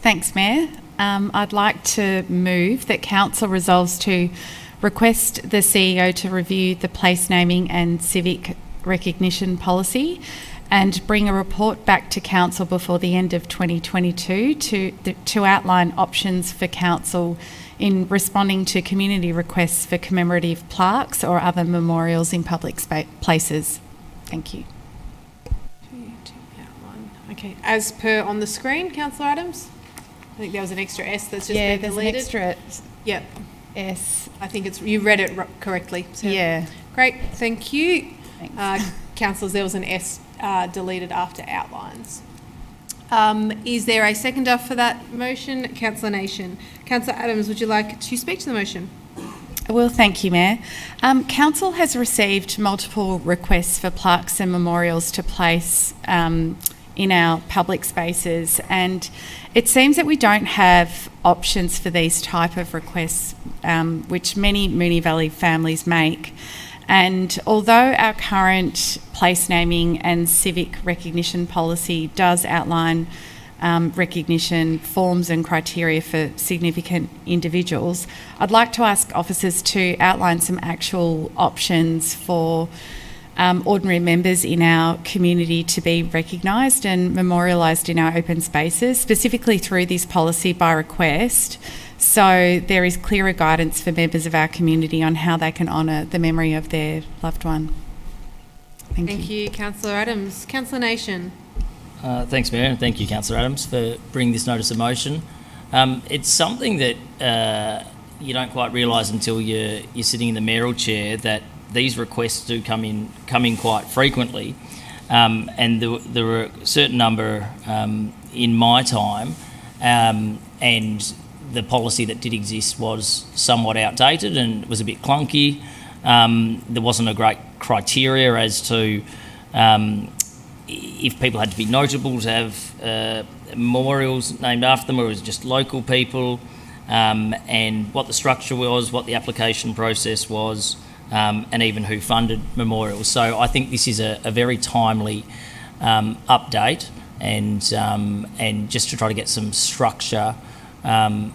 I: Thanks, Mayor. I'd like to move that Council resolves to request the CEO to review the place naming and civic recognition policy and bring a report back to Council before the end of 2022 to outline options for Council in responding to community requests for commemorative plaques or other memorials in public places. Thank you.
A: Okay, as per on the screen, Councillor Adams? I think there was an extra S that's just been deleted.
I: There's an extra
A: Yep.
I: S.
A: I think you read it correctly. So.
I: Yeah.
A: Great, thank you.
I: Thanks.
A: Councillors, there was an S deleted after outlines. Is there a seconder for that motion? Councillor Nation. Councillor Adams, would you like to speak to the motion?
I: Well, thank you, Mayor. Council has received multiple requests for plaques and memorials to place in our public spaces, and it seems that we don't have options for these type of requests, which many Moonee Valley families make. And although our current place naming and civic recognition policy does outline recognition forms and criteria for significant individuals, I'd like to ask officers to outline some actual options for ordinary members in our community to be recognised and memorialised in our open spaces, specifically through this policy by request, so there is clearer guidance for members of our community on how they can honour the memory of their loved one. Thank you.
A: Councillor Adams. Councillor Nation.
G: Thanks, Mayor, and thank you, Councillor Adams, for bringing this notice of motion. It's something that you don't quite realise until you're sitting in the mayoral chair, that these requests do come in quite frequently, and there were a certain number in my time, and the policy that did exist was somewhat outdated and it was a bit clunky. There wasn't a great criteria as to if people had to be notable to have memorials named after them, or it was just local people, and what the structure was, what the application process was, and even who funded memorials. So I think this is a very timely update, and just to try to get some structure and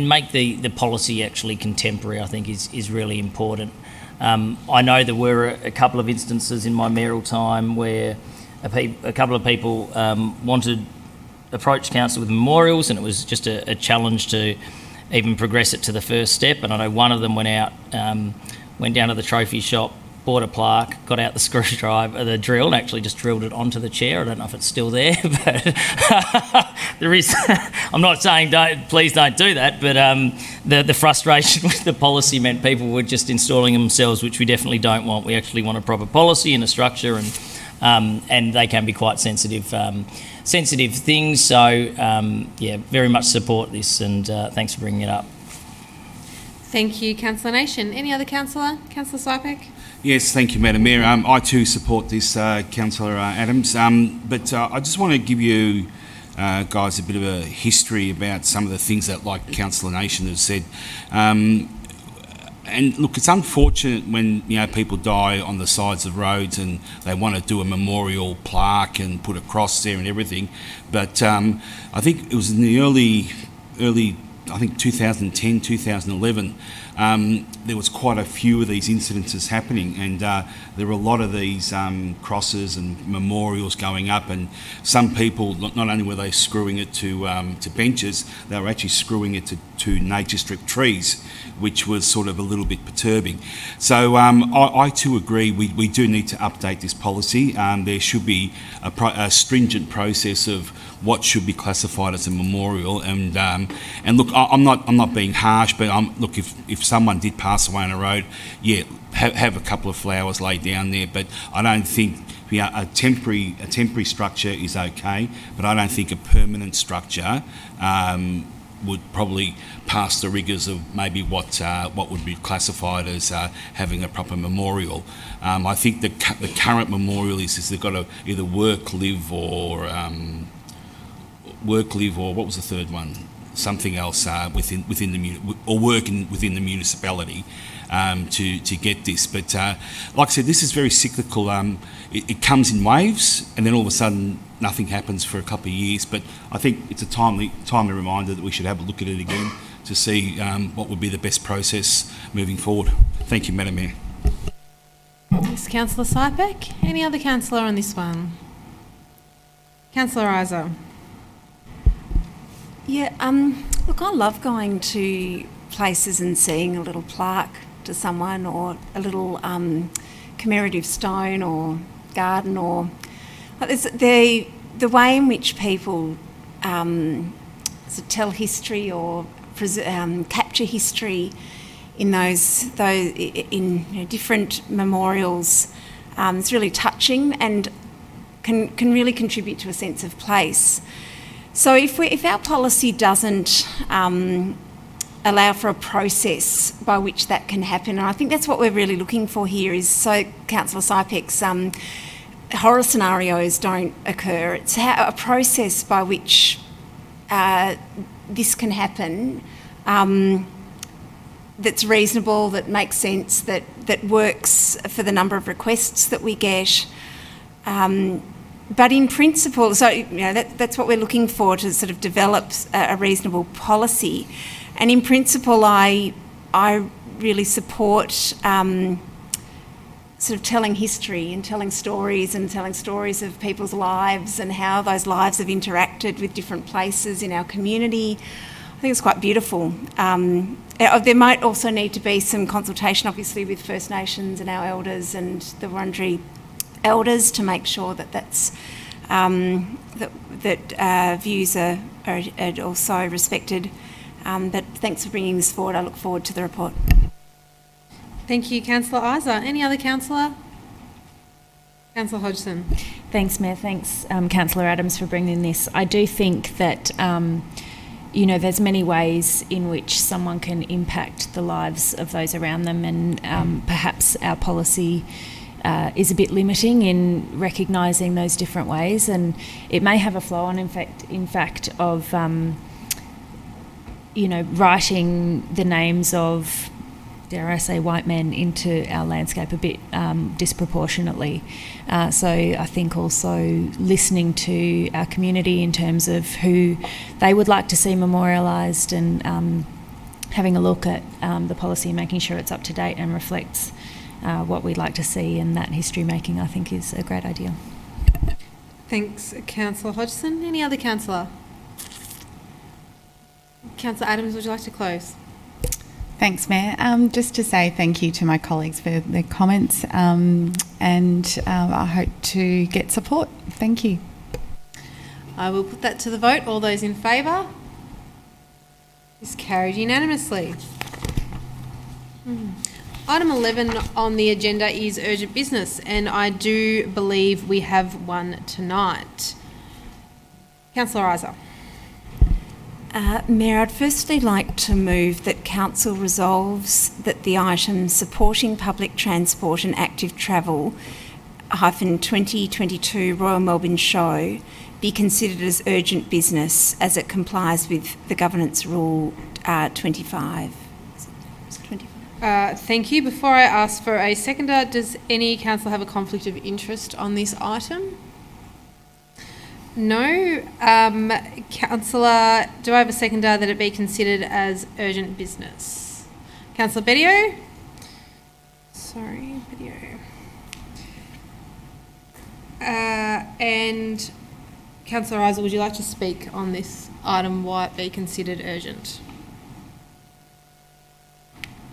G: make the policy actually contemporary, I think is really important. I know there were a couple of instances in my mayoral time where a couple of people approached council with memorials, and it was just a challenge to even progress it to the first step. And I know one of them went down to the trophy shop, bought a plaque, got out the screwdriver, the drill, and actually just drilled it onto the chair. I don't know if it's still there, but there is. I'm not saying please don't do that, but the frustration with the policy meant people were just installing themselves, which we definitely don't want. We actually want a proper policy and a structure, and they can be quite sensitive things. So very much support this, and thanks for bringing it up.
A: Thank you, Councillor Nation. Any other councillor? Councillor Sypek?
H: Yes, thank you, Madam Mayor. I too support this, Councillor Adams. But I just want to give you guys a bit of a history about some of the things that, like Councillor Nation has said. And look, it's unfortunate when people die on the sides of roads and they want to do a memorial plaque and put a cross there and everything. But I think it was in the early, I think 2010, 2011. There was quite a few of these incidences happening, and there were a lot of these crosses and memorials going up, and some people, not only were they screwing it to benches, they were actually screwing it to nature strip trees, which was sort of a little bit perturbing. So I too agree we do need to update this policy. There should be a stringent process of what should be classified as a memorial, and look, I'm not being harsh, but look, if someone did pass away on a road, have a couple of flowers laid down there, but I don't think a temporary structure is okay, but I don't think a permanent structure would probably pass the rigours of maybe what would be classified as having a proper memorial. I think the current memorial is they've got to either work, live, or what was the third one? Something else within the municipality to get this. But like I said, this is very cyclical. It comes in waves, and then all of a sudden nothing happens for a couple of years. But I think it's a timely reminder that we should have a look at it again to see what would be the best process moving forward. Thank you, Madam Mayor.
A: Thanks, Councillor Sypek. Any other councillor on this one? Councillor Isa.
E: Yeah, look, I love going to places and seeing a little plaque to someone, or a little commemorative stone or garden, or the way in which people sort of tell history or capture history in those in different memorials. It's really touching and can really contribute to a sense of place. So if our policy doesn't allow for a process by which that can happen, and I think that's what we're really looking for here, is so Councillor Sypek's horror scenarios don't occur. It's a process by which this can happen that's reasonable, that makes sense, that works for the number of requests that we get. But in principle, so that's what we're looking for, to sort of develop a reasonable policy. And in principle, I really support sort of telling history and telling stories of people's lives and how those lives have interacted with different places in our community. I think it's quite beautiful. There might also need to be some consultation, obviously, with First Nations and our elders and the Wurundjeri elders, to make sure that views are also respected. But thanks for bringing this forward. I look forward to the report.
A: Thank you, Councillor Isa. Any other councillor? Councillor Hodgson.
F: Thanks, Mayor. Thanks, Councillor Adams, for bringing this. I do think that there's many ways in which someone can impact the lives of those around them, and perhaps our policy is a bit limiting in recognising those different ways, and it may have a flow-on effect of writing the names of, dare I say, white men into our landscape a bit disproportionately. So I think also listening to our community in terms of who they would like to see memorialised, and having a look at the policy and making sure it's up to date and reflects what we'd like to see, and that history making, I think, is a great idea.
A: Thanks, Councillor Hodgson. Any other councillor? Councillor Adams, would you like to close?
I: Thanks, Mayor. Just to say thank you to my colleagues for their comments, and I hope to get support. Thank you.
A: I will put that to the vote. All those in favour? Is carried unanimously. Item 11 on the agenda is urgent business, and I do believe we have one tonight. Councillor Isa.
E: Mayor, I'd firstly like to move that Council resolves that the item supporting public transport and active travel -2022 Royal Melbourne Show be considered as urgent business as it complies with the Governance Rule 25.
A: Thank you. Before I ask for a seconder, does any councillor have a conflict of interest on this item? No. Councillor, do I have a seconder that it be considered as urgent business? Councillor Bedio? Sorry, Bedio. And Councillor Isa, would you like to speak on this item, why it be considered urgent?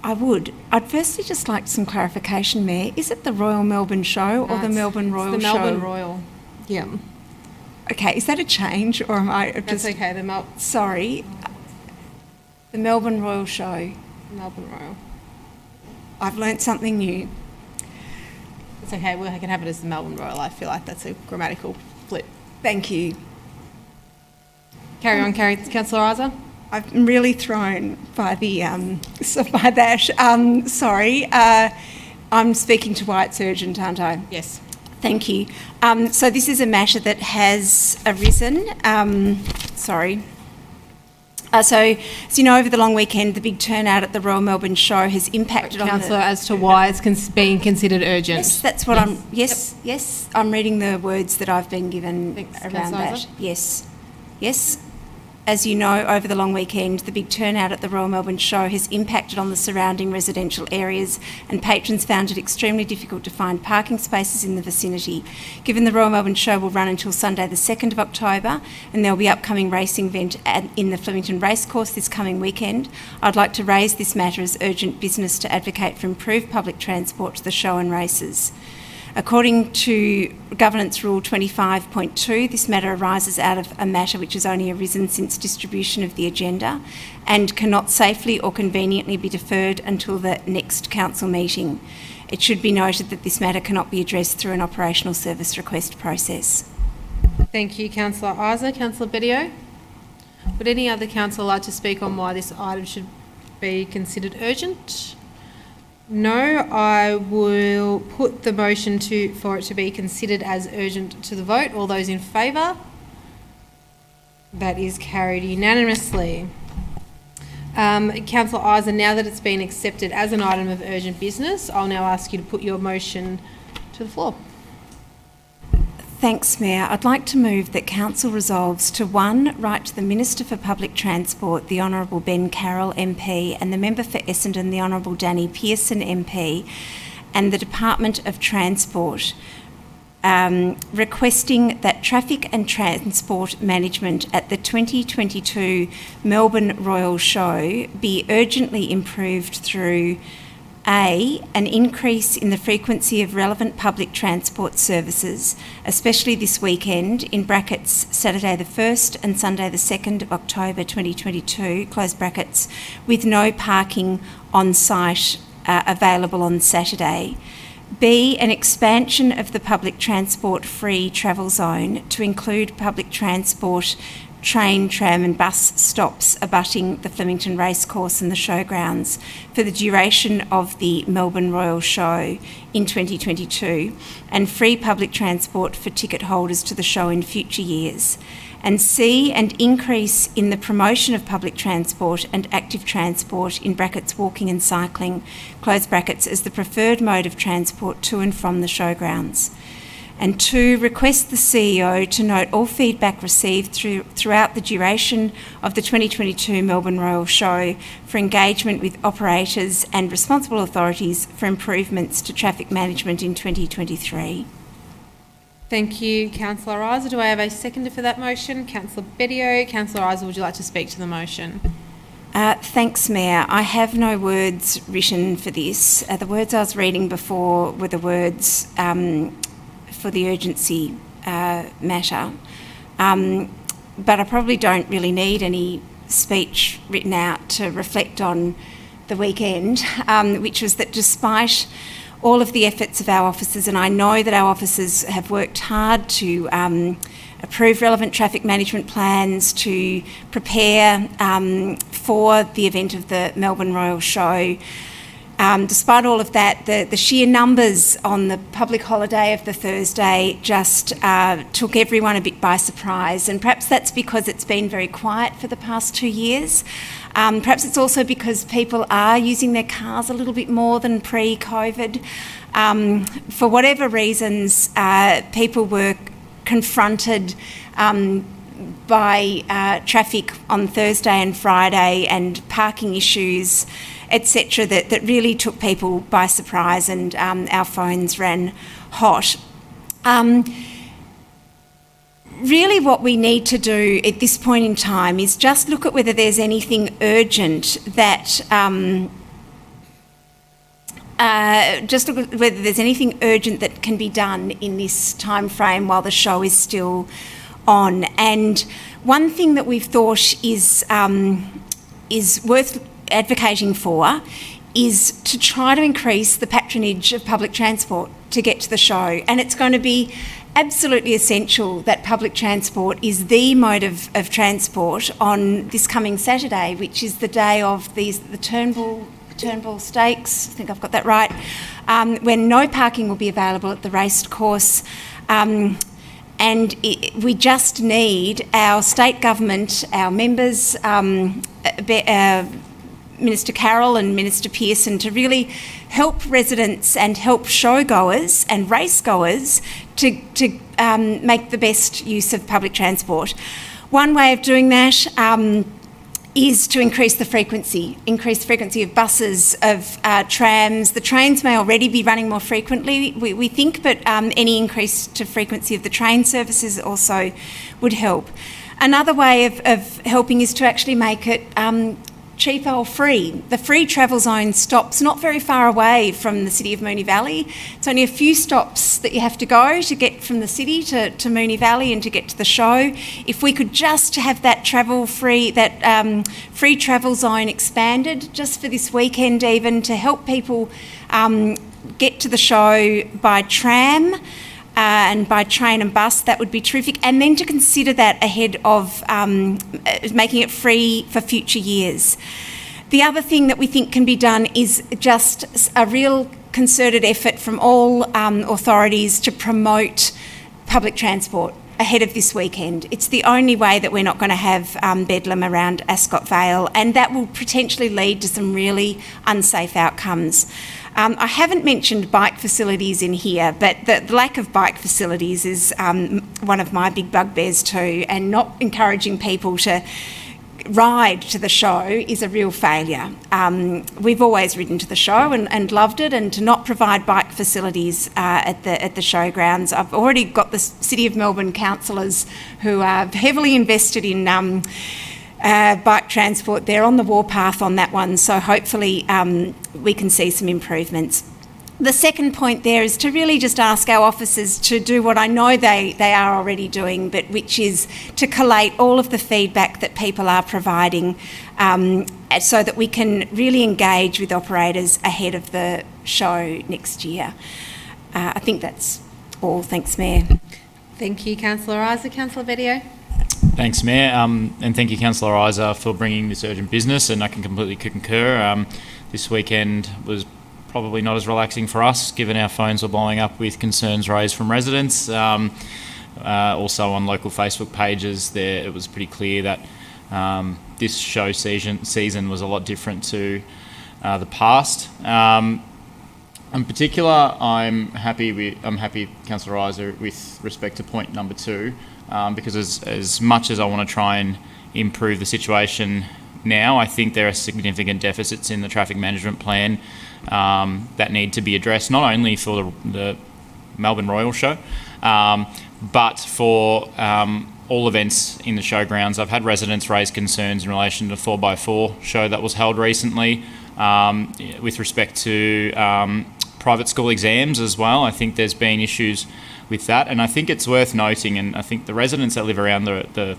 E: I would. I'd firstly just like some clarification, Mayor. Is it the Royal Melbourne Show or the Melbourne Royal Show?
A: It's the Melbourne Royal. Yeah.
E: Okay, is that a change, or am I just...
A: That's okay,
E: Sorry. The Melbourne Royal Show.
A: Melbourne Royal.
E: I've learnt something new.
A: It's okay, I can have it as the Melbourne Royal. I feel like that's a grammatical flip.
E: Thank you.
A: Carry on, Councillor Isa.
E: I'm really thrown by by that. Sorry. I'm speaking to why it's urgent, aren't I?
A: Yes.
E: Thank you. So this is a matter that has arisen. So, as you know, over the long weekend, the big turnout at the Royal Melbourne Show has impacted on
A: Councillor, as to why it's being considered urgent.
E: Yes, that's what I'm... Yes, I'm reading the words that I've been given.
A: Thanks,
E: around
A: Councillor
E: that. Yes. As you know, over the long weekend, the big turnout at the Royal Melbourne Show has impacted on the surrounding residential areas, and patrons found it extremely difficult to find parking spaces in the vicinity. Given the Royal Melbourne Show will run until Sunday the 2nd of October, and there will be upcoming racing event in the Flemington Racecourse this coming weekend, I'd like to raise this matter as urgent business to advocate for improved public transport to the show and races. According to Governance Rule 25.2, this matter arises out of a matter which has only arisen since distribution of the agenda and cannot safely or conveniently be deferred until the next council meeting. It should be noted that this matter cannot be addressed through an operational service request process.
A: Thank you, Councillor Isa. Councillor Bedio? Would any other councillor like to speak on why this item should be considered urgent? No, I will put the motion for it to be considered as urgent to the vote. All those in favour? That is carried unanimously. Councillor Isa, now that it's been accepted as an item of urgent business, I'll now ask you to put your motion to the floor.
E: Thanks, Mayor. I'd like to move that Council resolves to 1. Write to the Minister for Public Transport, the Honourable Ben Carroll MP, and the Member for Essendon, the Honourable Danny Pearson MP, and the Department of Transport, requesting that traffic and transport management at the 2022 Melbourne Royal Show be urgently improved through A, an increase in the frequency of relevant public transport services, especially this weekend, in brackets Saturday the 1st and Sunday the 2nd of October 2022, close brackets, with no parking on site available on Saturday. B, an expansion of the public transport free travel zone to include public transport train, tram and bus stops abutting the Flemington Racecourse and the showgrounds for the duration of the Melbourne Royal Show in 2022, and free public transport for ticket holders to the show in future years. And C, an increase in the promotion of public transport and active transport in brackets walking and cycling, close brackets, as the preferred mode of transport to and from the showgrounds. And 2, request the CEO to note all feedback received throughout the duration of the 2022 Melbourne Royal Show for engagement with operators and responsible authorities for improvements to traffic management in 2023.
A: Thank you, Councillor Isa. Do I have a seconder for that motion? Councillor Bedio. Councillor Isa, would you like to speak to the motion?
E: Thanks, Mayor. I have no words written for this. The words I was reading before were the words for the urgency matter. But I probably don't really need any speech written out to reflect on the weekend, which was that despite all of the efforts of our officers, and I know that our officers have worked hard to approve relevant traffic management plans, to prepare for the event of the Melbourne Royal Show. Despite all of that, the sheer numbers on the public holiday of the Thursday just took everyone a bit by surprise, and perhaps that's because it's been very quiet for the past 2 years. Perhaps it's also because people are using their cars a little bit more than pre-COVID. For whatever reasons, people were confronted by traffic on Thursday and Friday and parking issues, etc., that really took people by surprise, and our phones ran hot. Really what we need to do at this point in time is just look at whether there's anything urgent that can be done in this time frame while the show is still on. And one thing that we've thought is worth advocating for is to try to increase the patronage of public transport to get to the show. And it's going to be absolutely essential that public transport is the mode of transport on this coming Saturday, which is the day of the Turnbull Stakes, I think I've got that right, when no parking will be available at the race course. We just need our state government, our members, Minister Carroll and Minister Pearson, to really help residents and help showgoers and racegoers to make the best use of public transport. One way of doing that is to increase the frequency of buses, of trams. The trains may already be running more frequently, we think, but any increase to frequency of the train services also would help. Another way of helping is to actually make it cheaper or free. The free travel zone stops not very far away from the city of Moonee Valley. It's only a few stops that you have to go to get from the city to Moonee Valley and to get to the show. If we could just have that free travel zone expanded just for this weekend, even to help people get to the show by tram and by train and bus, that would be terrific. And then to consider that ahead of making it free for future years. The other thing that we think can be done is just a real concerted effort from all authorities to promote public transport ahead of this weekend. It's the only way that we're not going to have bedlam around Ascot Vale, and that will potentially lead to some really unsafe outcomes. I haven't mentioned bike facilities in here, but the lack of bike facilities is one of my big bugbears too, and not encouraging people to ride to the show is a real failure. We've always ridden to the show and loved it, and to not provide bike facilities at the showgrounds. I've already got the City of Melbourne councillors who are heavily invested in bike transport. They're on the warpath on that one, so hopefully we can see some improvements. The second point there is to really just ask our officers to do what I know they are already doing, but which is to collate all of the feedback that people are providing so that we can really engage with operators ahead of the show next year. I think that's all. Thanks, Mayor.
A: Thank you, Councillor Isa. Councillor Bedio.
D: Thanks, Mayor, and thank you, Councillor Isa, for bringing this urgent business, and I can completely concur. This weekend was probably not as relaxing for us, given our phones were blowing up with concerns raised from residents. Also on local Facebook pages, there it was pretty clear that this show season was a lot different to the past. In particular, I'm happy, Councillor Isa, with respect to point number 2, because as much as I want to try and improve the situation now, I think there are significant deficits in the traffic management plan that need to be addressed, not only for the Melbourne Royal Show, but for all events in the showgrounds. I've had residents raise concerns in relation to the 4x4 show that was held recently, with respect to private school exams as well. I think there's been issues with that, and I think it's worth noting, and I think the residents that live around the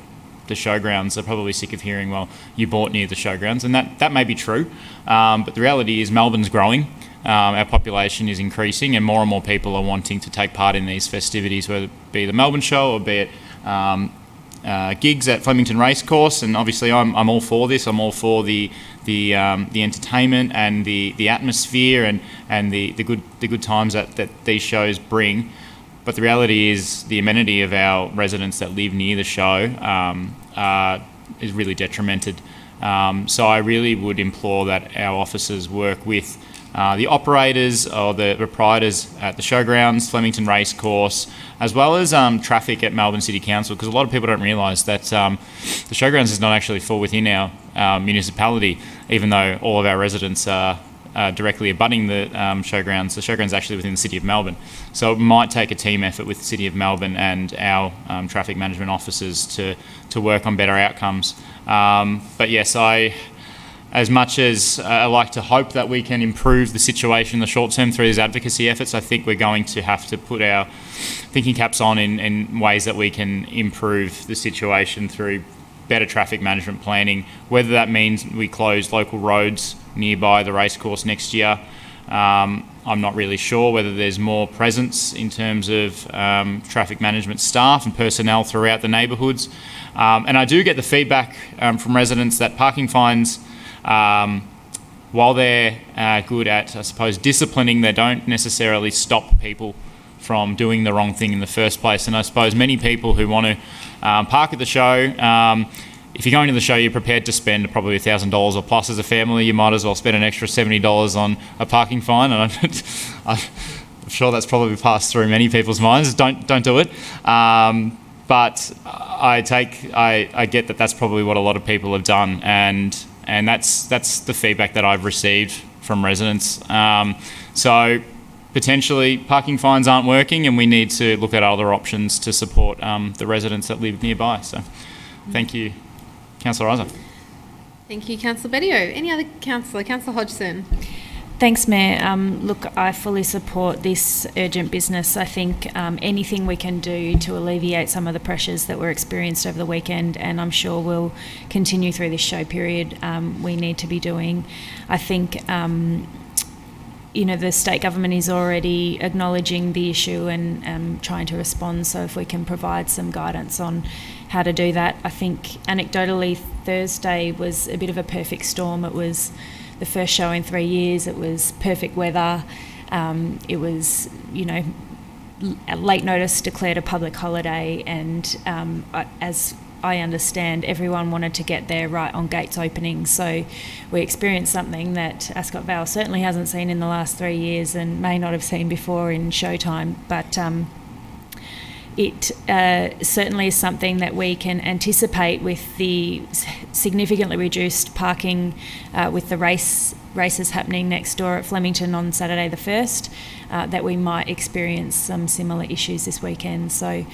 D: showgrounds are probably sick of hearing, well, you bought near the showgrounds, and that may be true, but the reality is Melbourne's growing. Our population is increasing, and more people are wanting to take part in these festivities, whether it be the Melbourne show or be it gigs at Flemington Racecourse. And obviously, I'm all for this. I'm all for the entertainment and the atmosphere and the good times that these shows bring. But the reality is, the amenity of our residents that live near the show is really detrimented. So I really would implore that our officers work with the operators or the proprietors at the showgrounds, Flemington Racecourse, as well as traffic at Melbourne City Council, because a lot of people don't realise that the showgrounds is not actually fall within our municipality, even though all of our residents are directly abutting the showgrounds. The showgrounds are actually within the City of Melbourne. So it might take a team effort with the City of Melbourne and our traffic management officers to work on better outcomes. But yes, as much as I like to hope that we can improve the situation in the short term through these advocacy efforts, I think we're going to have to put our thinking caps on in ways that we can improve the situation through better traffic management planning, whether that means we close local roads nearby the racecourse next year. I'm not really sure whether there's more presence in terms of traffic management staff and personnel throughout the neighbourhoods. And I do get the feedback from residents that parking fines, while they're good at, I suppose, disciplining, they don't necessarily stop people from doing the wrong thing in the first place. And I suppose many people who want to park at the show, if you're going to the show, you're prepared to spend probably $1,000 or plus as a family, you might as well spend an extra $70 on a parking fine. And I'm sure that's probably passed through many people's minds. Don't do it. But I get that that's probably what a lot of people have done, and that's the feedback that I've received from residents. So potentially parking fines aren't working, and we need to look at other options to support the residents that live nearby. So thank you, Councillor Isa.
A: Thank you, Councillor Bedio. Any other councillor? Councillor Hodgson.
F: Thanks, Mayor. Look, I fully support this urgent business. I think anything we can do to alleviate some of the pressures that were experienced over the weekend, and I'm sure will continue through this show period, we need to be doing. I think the state government is already acknowledging the issue and trying to respond. So if we can provide some guidance on how to do that. I think anecdotally Thursday was a bit of a perfect storm. It was the first show in 3 years. It was perfect weather. It was, a late notice declared a public holiday, and as I understand, everyone wanted to get there right on gates opening. So we experienced something that Ascot Vale certainly hasn't seen in the last 3 years and may not have seen before in showtime. But it certainly is something that we can anticipate with the significantly reduced parking with the races happening next door at Flemington on Saturday the 1st, that we might experience some similar issues this weekend. So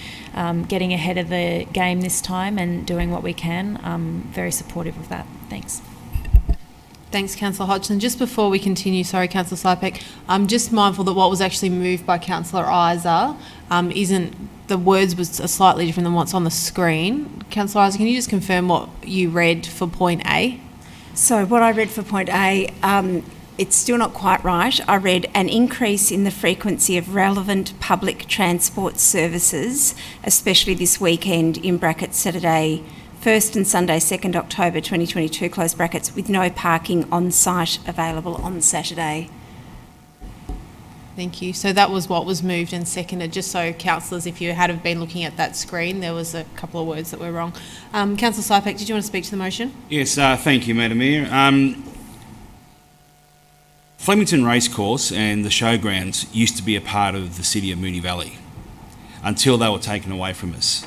F: getting ahead of the game this time and doing what we can, I'm very supportive of that. Thanks.
A: Thanks, Councillor Hodgson. Just before we continue, sorry, Councillor Sypek, I'm just mindful that what was actually moved by Councillor Isa the words was slightly different than what's on the screen. Councillor Isa, can you just confirm what you read for point A?
E: So what I read for point A it's still not quite right. I read an increase in the frequency of relevant public transport services, especially this weekend, in brackets Saturday 1st and Sunday 2nd October 2022, close brackets, with no parking on site available on Saturday.
A: Thank you. So that was what was moved and seconded. Just so councillors, if you had have been looking at that screen, there was a couple of words that were wrong. Councillor Sypek, did you want to speak to the motion?
H: Yes, thank you, Madam Mayor. Flemington Racecourse and the showgrounds used to be a part of the city of Moonee Valley until they were taken away from us.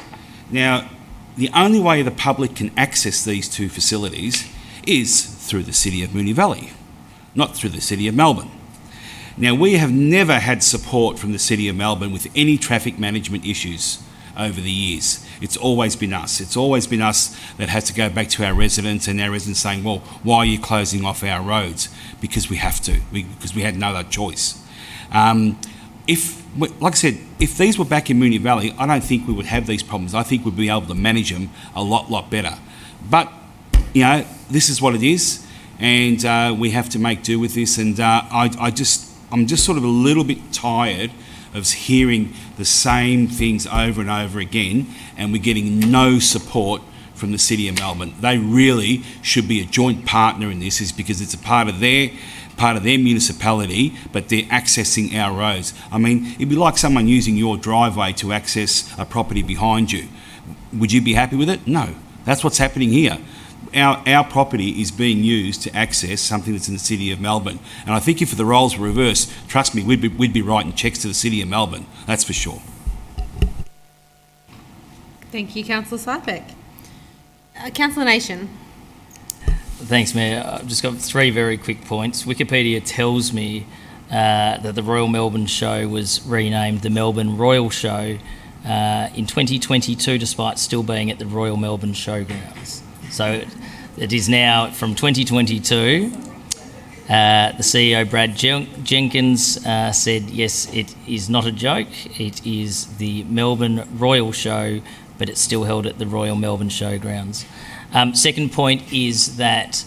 H: Now, the only way the public can access these two facilities is through the city of Moonee Valley, not through the city of Melbourne. Now, we have never had support from the City of Melbourne with any traffic management issues over the years. It's always been us. It's always been us that has to go back to our residents, and our residents saying, well, why are you closing off our roads? Because we have to, because we had no other choice. Like I said, if these were back in Moonee Valley, I don't think we would have these problems. I think we'd be able to manage them a lot better. But, you know, this is what it is, and we have to make do with this, and I'm just sort of a little bit tired of hearing the same things over and over again, and we're getting no support from the City of Melbourne. They really should be a joint partner in this, is because it's a part of their municipality, but they're accessing our roads. I mean, it'd be like someone using your driveway to access a property behind you. Would you be happy with it? No. That's what's happening here. Our property is being used to access something that's in the City of Melbourne. And I think if the roles were reversed, trust me, we'd be writing cheques to the City of Melbourne. That's for sure.
A: Thank you, Councillor Sypek. Councillor Nation.
G: Thanks, Mayor. I've just got three very quick points. Wikipedia tells me that the Royal Melbourne Show was renamed the Melbourne Royal Show in 2022, despite still being at the Royal Melbourne Showgrounds. So it is now from 2022. The CEO, Brad Jenkins, said, yes, it is not a joke. It is the Melbourne Royal Show, but it's still held at the Royal Melbourne Showgrounds. Second point is that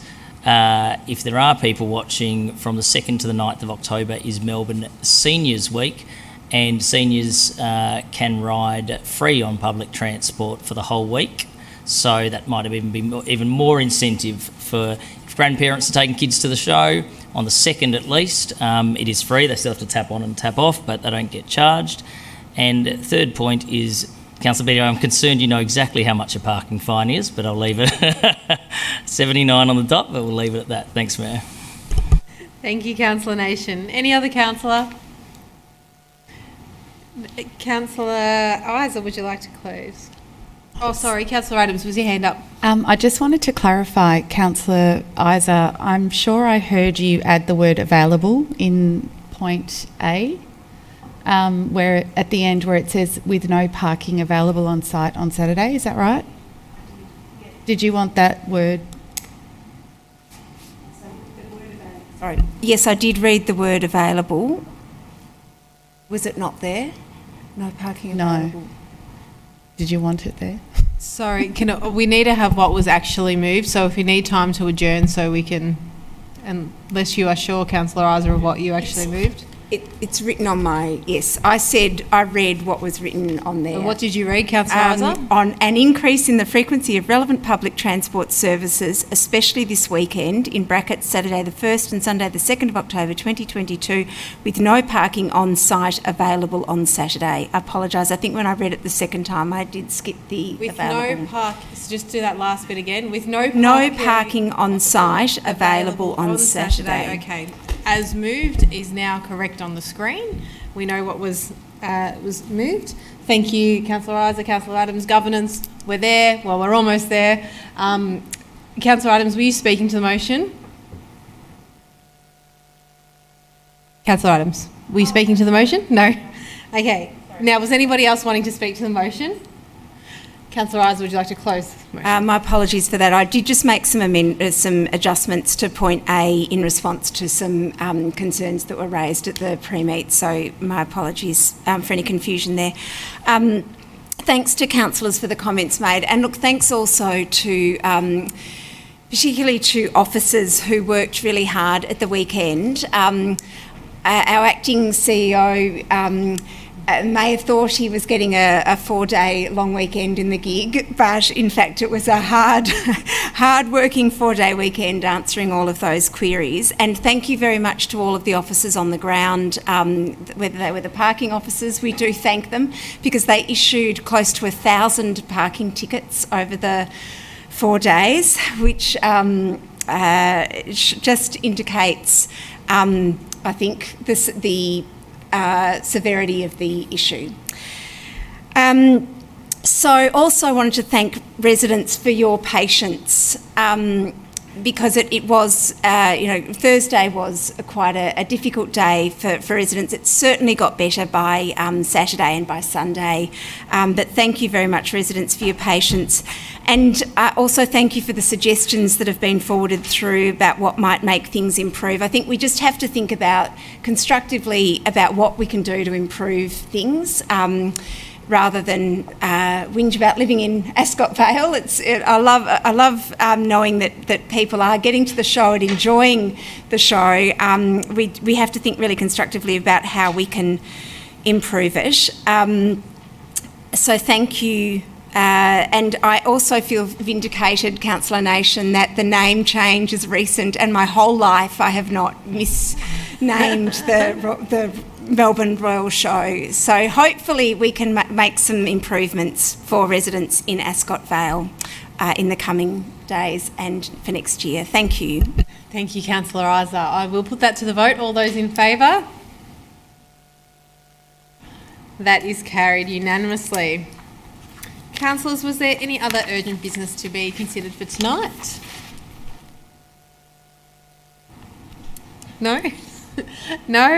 G: if there are people watching, from the 2nd to the 9th of October is Melbourne Seniors Week, and seniors can ride free on public transport for the whole week. So that might have even more incentive for if grandparents are taking kids to the show on the 2nd at least. It is free. They still have to tap on and tap off, but they don't get charged. And third point is, Councillor Beattie, I'm concerned you know exactly how much a parking fine is, but I'll leave it 79 on the dot, but we'll leave it at that. Thanks, Mayor.
A: Thank you, Councillor Nation. Any other councillor? Councillor Isa, would you like to close? Oh, sorry, Councillor Adams, was your hand up?
I: I just wanted to clarify, Councillor Isa, I'm sure I heard you add the word available in point A, where at the end where it says with no parking available on site on Saturday. Is that right? Did you want that word?
E: Sorry. Yes, I did read the word available. Was it not there? No parking available?
I: No. Did you want it there?
A: Sorry, we need to have what was actually moved, so if you need time to adjourn so we can, unless you are sure, Councillor Isa, of what you actually moved.
E: It's written on my, yes. I read what was written on there.
A: And what did you read, Councillor Isa?
E: On an increase in the frequency of relevant public transport services, especially this weekend, in brackets Saturday the 1st and Sunday the 2nd of October 2022, with no parking on site available on Saturday. I apologise, I think when I read it the second time I did skip the
A: with
E: available.
A: No park, so just do that last bit again. With no
E: parking on site available on Saturday.
A: Okay. As moved is now correct on the screen. We know what was moved. Thank you, Councillor Isa, Councillor Adams. Governance, we're there. Well, we're almost there. Councillor Adams, were you speaking to the motion? Councillor Adams, were you speaking to the motion? No? Okay. Now, was anybody else wanting to speak to the motion? Councillor Isa, would you like to close the motion?
E: My apologies for that. I did just make some adjustments to point A in response to some concerns that were raised at the pre-meet, so my apologies for any confusion there. Thanks to councillors for the comments made, and look, thanks also to particularly to officers who worked really hard at the weekend. Our acting CEO may have thought he was getting a 4-day long weekend in the gig, but in fact it was a hard-working 4-day weekend answering all of those queries. And thank you very much to all of the officers on the ground, whether they were the parking officers. We do thank them because they issued close to 1,000 parking tickets over the 4 days, which just indicates, I think, the severity of the issue. So also wanted to thank residents for your patience, because it was, Thursday was quite a difficult day for residents. It certainly got better by Saturday and by Sunday, but thank you very much, residents, for your patience. And also thank you for the suggestions that have been forwarded through about what might make things improve. I think we just have to think constructively about what we can do to improve things, rather than whinge about living in Ascot Vale. I love knowing that people are getting to the show and enjoying the show. We have to think really constructively about how we can improve it. So thank you. And I also feel vindicated, Councillor Nation, that the name change is recent, and my whole life I have not misnamed the Melbourne Royal Show. So hopefully we can make some improvements for residents in Ascot Vale in the coming days and for next year. Thank you.
A: Thank you, Councillor Isa. I will put that to the vote. All those in favour? That is carried unanimously. Councillors, was there any other urgent business to be considered for tonight? No? No?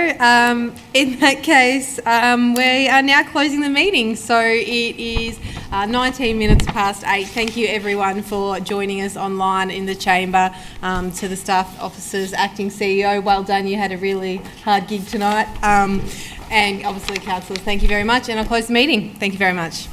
A: In that case, we are now closing the meeting. So it is 19 minutes past 8. Thank you everyone for joining us online in the chamber. To the staff officers, acting CEO, well done. You had a really hard gig tonight. And obviously councillors, thank you very much. And I'll close the meeting. Thank you very much.